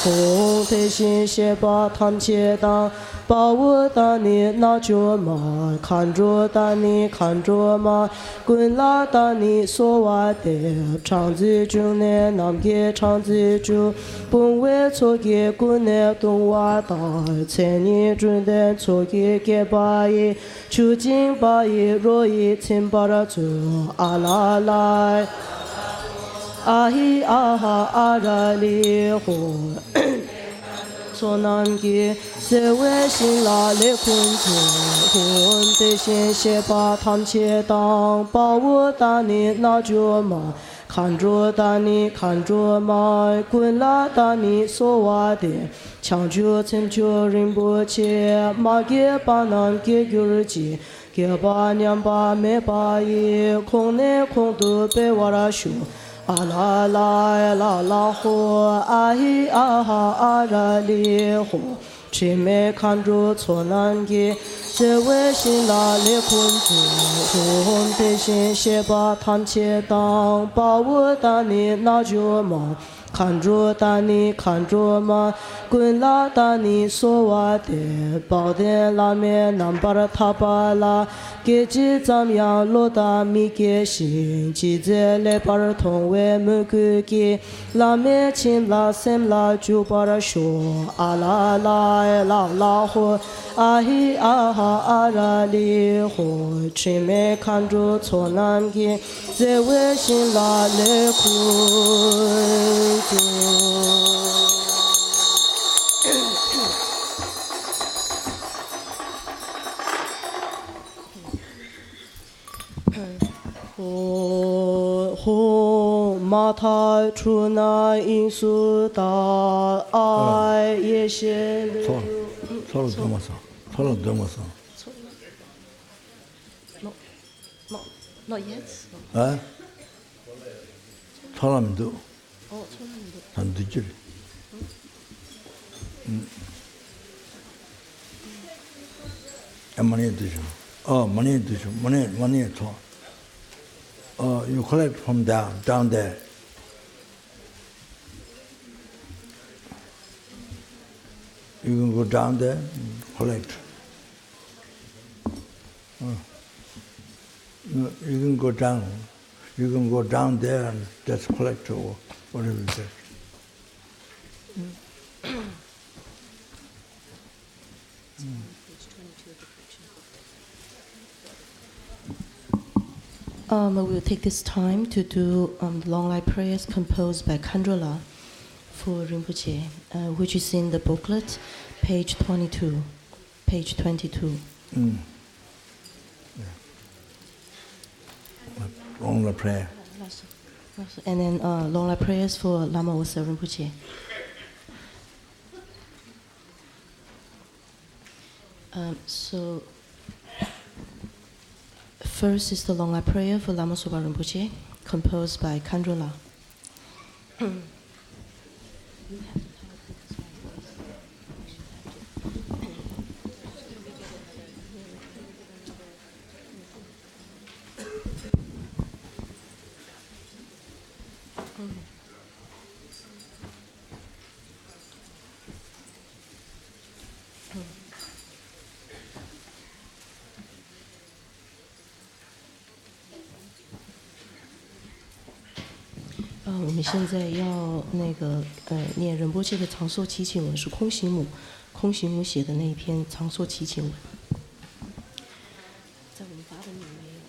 红的心血把他们切当把我打你那就嘛看着打你看着嘛滚拉打你说话的唱子中呢南给唱子中本为错给滚呢东瓦大猜你准的错给把一出金把一若一请把它做啊啦啦啊嘿啊哈啊啦哩呼错难给在微信拉里困住混的心血把他们切当把我打你那就嘛看着打你看着嘛滚拉打你说话的抢救成就Rinpoche马给把难给日记给把娘把没把一空内空都被我拉说啊啦啦啦啦呼啊嘿啊哈啊啦哩呼只没看着错难给在微信拉里困住红的心血把他们切当把我打你那就嘛看着打你看着嘛滚拉打你说话的宝的拉面南巴的塔巴拉给几怎么样落大米给心记在来把儿同为木个给拉面亲拉三拉就把它说啊啦啦啦啦呼啊嘿啊哈啊啦哩呼只没看着错难给在微信拉里困住马太出那因素大爱也显得错了多么少，错了多么少。Not yet. 啊？错了没多？哦，错了没多。안 되지. money edition. Money edition. Money at all. You collect from down there. You can go down there and collect. You can go down. You can go down there and just collect or whatever you say. We'll take this time to do long light prayers composed by Khandrila for Rinpoche, which is in the booklet, page 22. Page 22. Long the prayer. And then long light prayers for Lama Osa Rinpoche. So first is the long light prayer for Lama Soba Rinpoche, composed by Khandrila.我们现在要念仁波切的长寿祈请文，是空行母写的那一篇长寿祈请文，在我们法本里没有。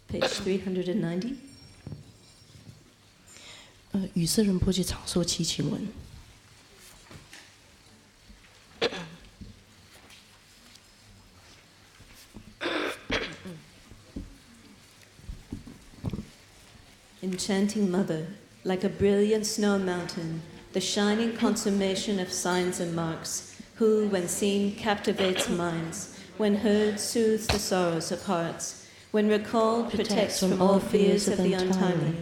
Page 390. 语色仁波切常说七情文。Enchanting Mother, like a brilliant snow mountain, the shining consummation of signs and marks, who, when seen, captivates minds, when heard, soothes the sorrows of hearts, when recalled, protects from all fears of the untimely,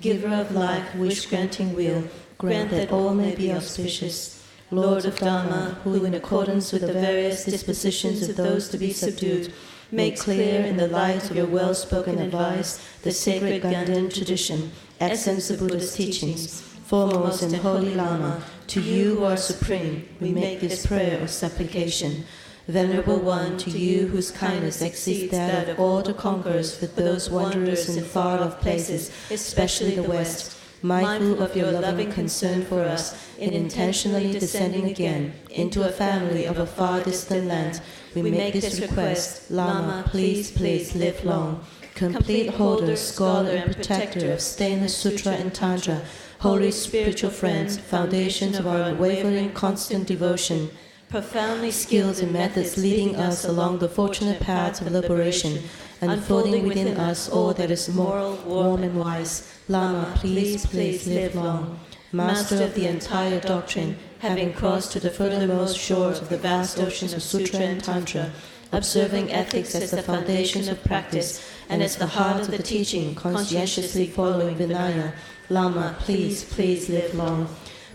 giver of life, wish-granting will, grant that all may be auspicious. Lord of Dharma, who, in accordance with the various dispositions of those to be subdued, make clear in the light of your well-spoken advice the sacred Ganden tradition, essence of Buddha's teachings, foremost and holy Lama, to you who are supreme, we make this prayer of supplication. Venerable One, to you whose kindness exceeds that of all the conquerors for those wanderers in far-off places, especially the West, mindful of your loving concern for us, in intentionally descending again into a family of a far distant land, we make this request. Lama, please, please live long. Complete holder, scholar, and protector of stainless sutra and tantra, holy spiritual friends, foundations of our unwavering constant devotion, profoundly skilled in methods leading us along the fortunate paths of liberation, unfolding within us all that is moral, warm, and wise. Lama, please, please live long. Master of the entire doctrine, having crossed to the furthermost shores of the vast oceans of Sutra and Tantra, observing ethics as the foundation of practice and as the heart of the teaching, conscientiously following Vinaya. Lama, please, please live long.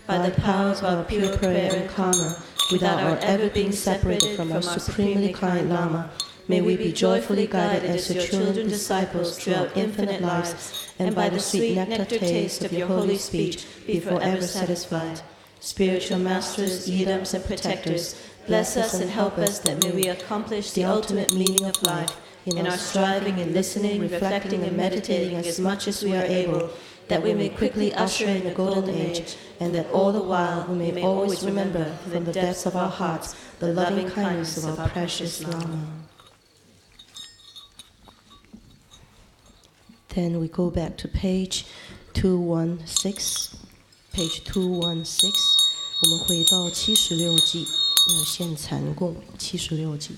By the power of our pure prayer and karma, without our ever being separated from our supremely kind Lama, may we be joyfully guided as your children disciples throughout infinite lives, and by the sweet nectar taste of your holy speech be forever satisfied. Spiritual masters, yidams, and protectors, bless us and help us that may we accomplish the ultimate meaning of life in our striving and listening, reflecting, and meditating as much as we are able, that we may quickly usher in the golden age, and that all the while we may always remember from the depths of our hearts the loving kindness of our precious Lama. Then we go back to page 216. Page 216，我们回到76记，现禅供76记。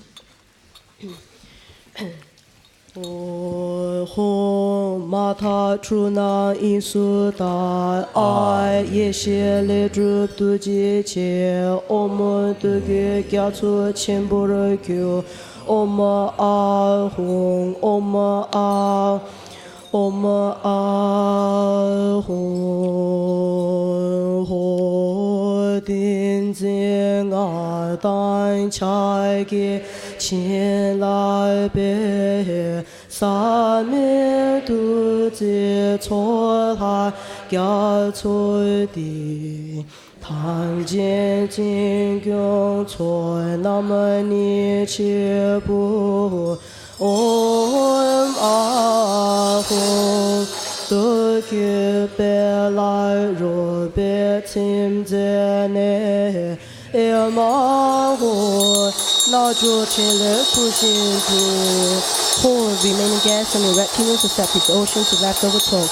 唵嘛他出那因苏达爱耶谢列诸度吉切，唵嘛度给加措千般若求，唵嘛阿吽，唵嘛阿。Om Ahum Ho Din Zing A Dan Chai Ge Qin Lai Be Sa Mi Du Zi Cho La Gya Cho Di Tang Jian Jing Gyong Cho Nam Ni Chi Bu Om Ahum Do Kyu Be Lai Ro Be Tim Zene E Ma Hu Na Zhu Chen Le Pu Xin Zhu Hu remaining gas and erect kingdoms of septic oceans of leftover talk.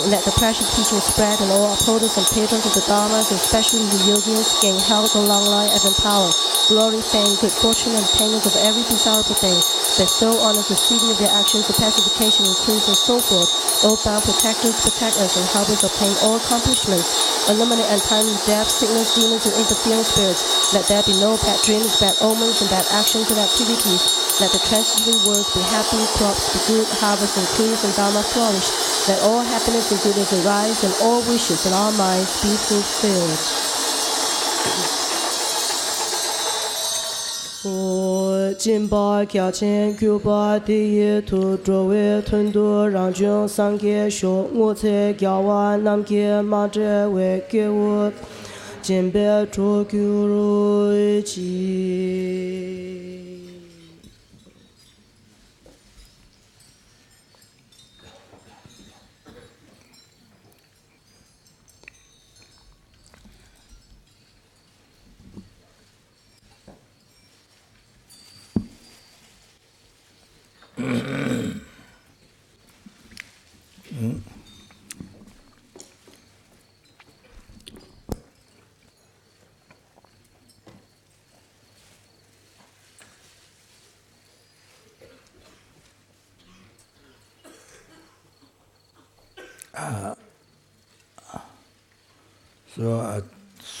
Let the precious teaching spread and all upholders and patrons of the Dharmas, especially the yogis, gain health and long life and power, glory, fame, good fortune, and attainment of every desirable thing. Bestow on us the seeding of their actions, the pacification, increase, and so forth. O bound protectors, protect us and help us obtain all accomplishments. Eliminate untimely death, sickness, demons, and interfering spirits. Let there be no bad dreams, bad omens, and bad actions and activities. Let the transiting worlds be happy, crops be good, harvest increase, and Dharma flourish. Let all happiness and goodness arise, and all wishes in our minds be fulfilled. 我今把家前九把第一图作为吞度，让君三界说，我才教完南界马这为给我今别做九如记。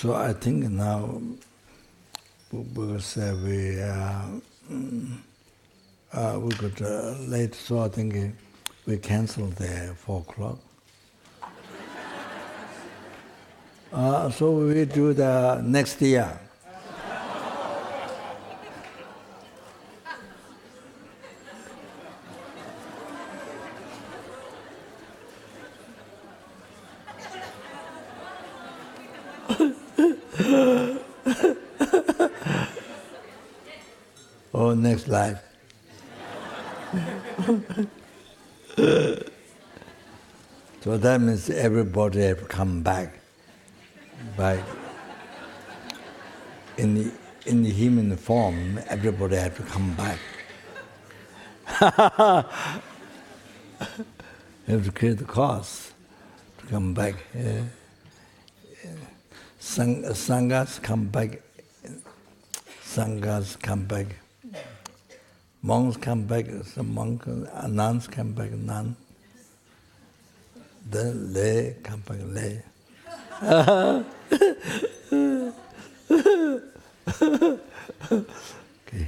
So I think now, because we got late, so I think we cancel the 4 o'clock. So we do the next year. Or next life. So that means everybody have come back by in the human form. Everybody have to come back. Have to create the cause to come back. Sanghas come back. Sanghas come back. Monks come back. Some monks, nuns come back. Nuns. Then lay come back. Lay. Okay.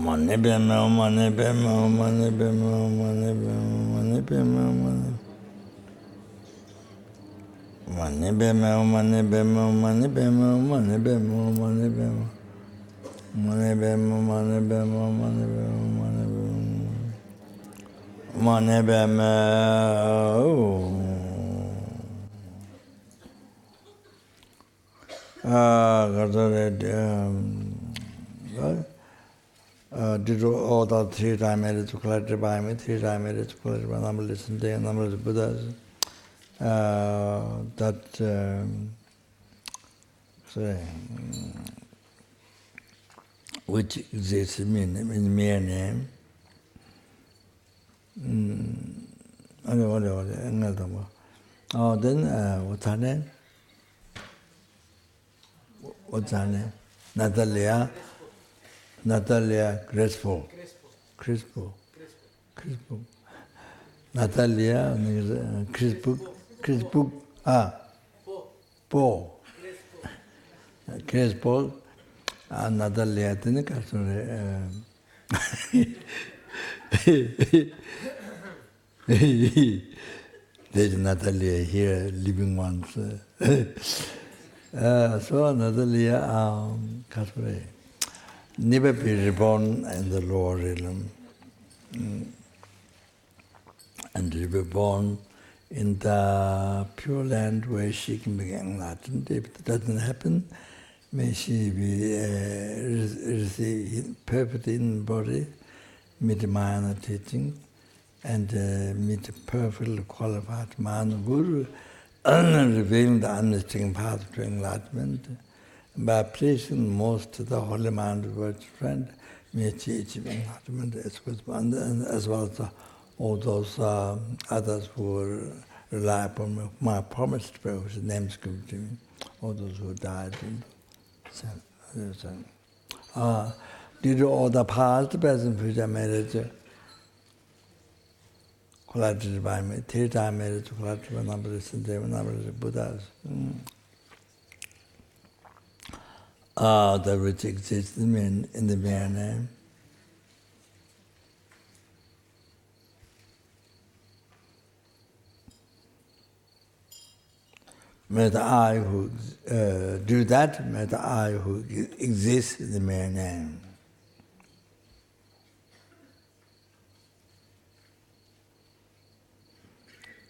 Money be no money be no money be no money be no money be no money. Money be no money be no money be no money be no money be no money be no money be no money be no money be money be no. Did all the 3 times made to collected by me, 3 times made to collected by number listen day and number of Buddhas. Which exists in mere name. Then what's her name? What's her name? Natalia Crespo. Natalia Crespo. Crespo. Natalia there's Natalia here, living ones. So Natalia Caspere never be reborn in the lower realm, and to be born in the pure land where she can be enlightened. If it doesn't happen, may she be receive perfect in body, meet Mahayana teaching, and meet a perfectly qualified Mahayana Guru, revealing the understanding path to enlightenment. By placing most of the holy mind virtue friend, may she achieve enlightenment as well as all those others who rely upon my promised prayer, whose names given to me, all those who died. Due to all the past, present, future marriage collected by me, 3 times marriage collected by number of Buddhas. That which exists in the mere name. May the I who do that, may the I who exists in the mere name.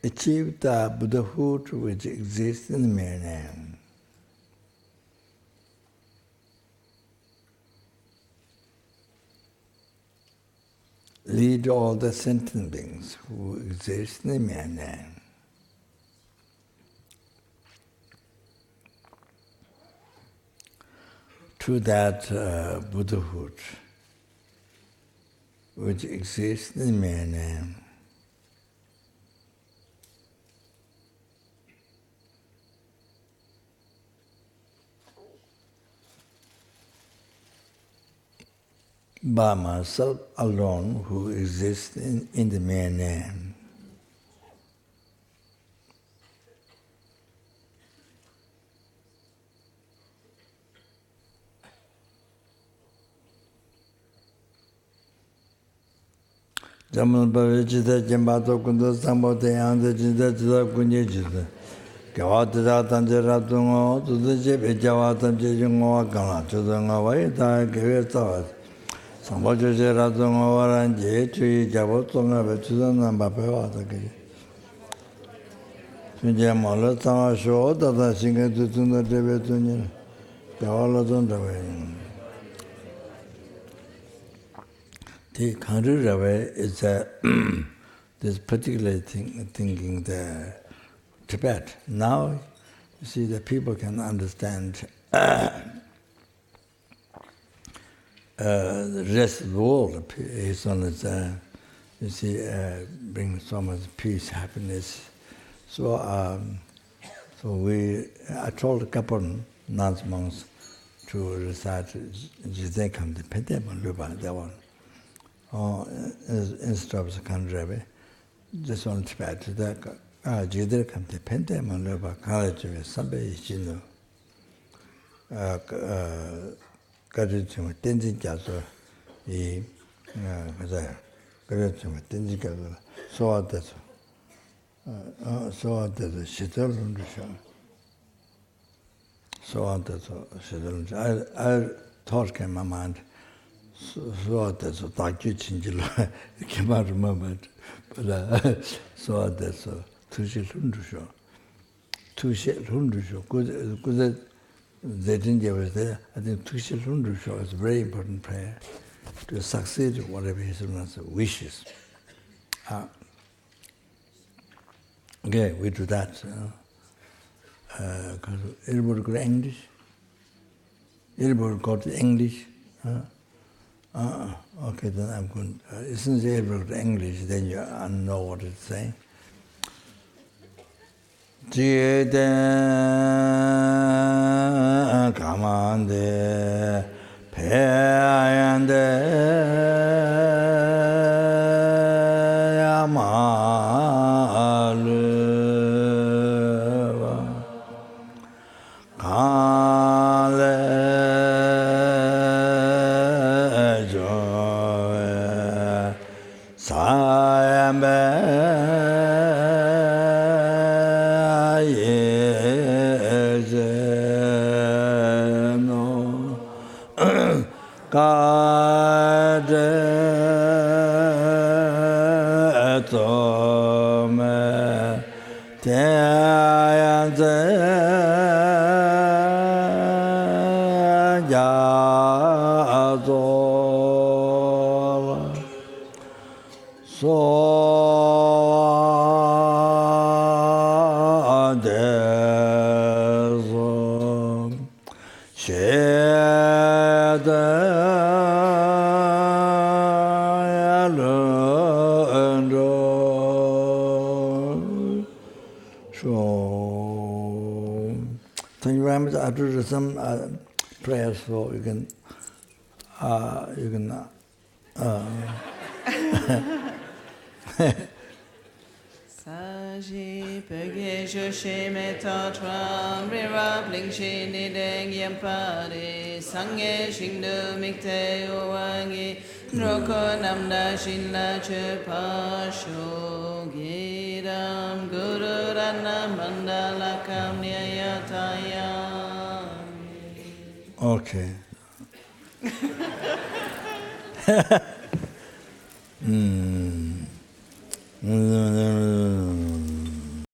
Achieve the Buddhahood which exists in the mere name. Lead all the sentient beings who exist in the mere name. To that Buddhahood which exists in the mere name. By myself alone who exists in the mere name. Jamal Bavijita Jimbato Kundo Sambo Tayanda Jida Jida Kunye Jida. Kawatida Tanjira Tungo, to the Jib Jawatam Jijungo Gala, to the Nawai, Gavita. Sambojo Ratungo and J. Javotonga, Vetudan and Bapewataki. Sunjamala Tama show that I sing it to the Debetunia. The all of them away. The country away is this particular thinking the Tibet. Now, you see, the people can understand the rest of the world is on its, you see, brings so much peace, happiness. So, I told a couple of nuns monks to recite Jidekam, the Pentema Luba, that one. Instead of the country, just on Tibet, Jidekam, the Pentema Luba, college with somebody, you know. Tenzin Jaso, 맞아요. 그랬지만 던지게 소화돼서 소화돼서 시절을 주셔. 소화돼서 시절을 I thought came my mind. 소화돼서 다큐 진질로 이렇게 말하면 소화돼서 투실 흔주셔. 투실 흔주셔. 그 they didn't give us there. I think Tushil Hundusho is a very important prayer to succeed whatever his wishes. Okay, we do that. Everybody go to English? Everybody go to English? Okay, then I'm going. Since everybody go to English, then you know what it's saying. Jide kamande peyande yamalu kale joe sayambe I do some prayers so you can Saji pege joshe meta tram rira bling shi ni deng yam pare sangye shingdu mikte owangi roko namda shinla che pasho giram guru rana mandala kam nyayataya. Okay.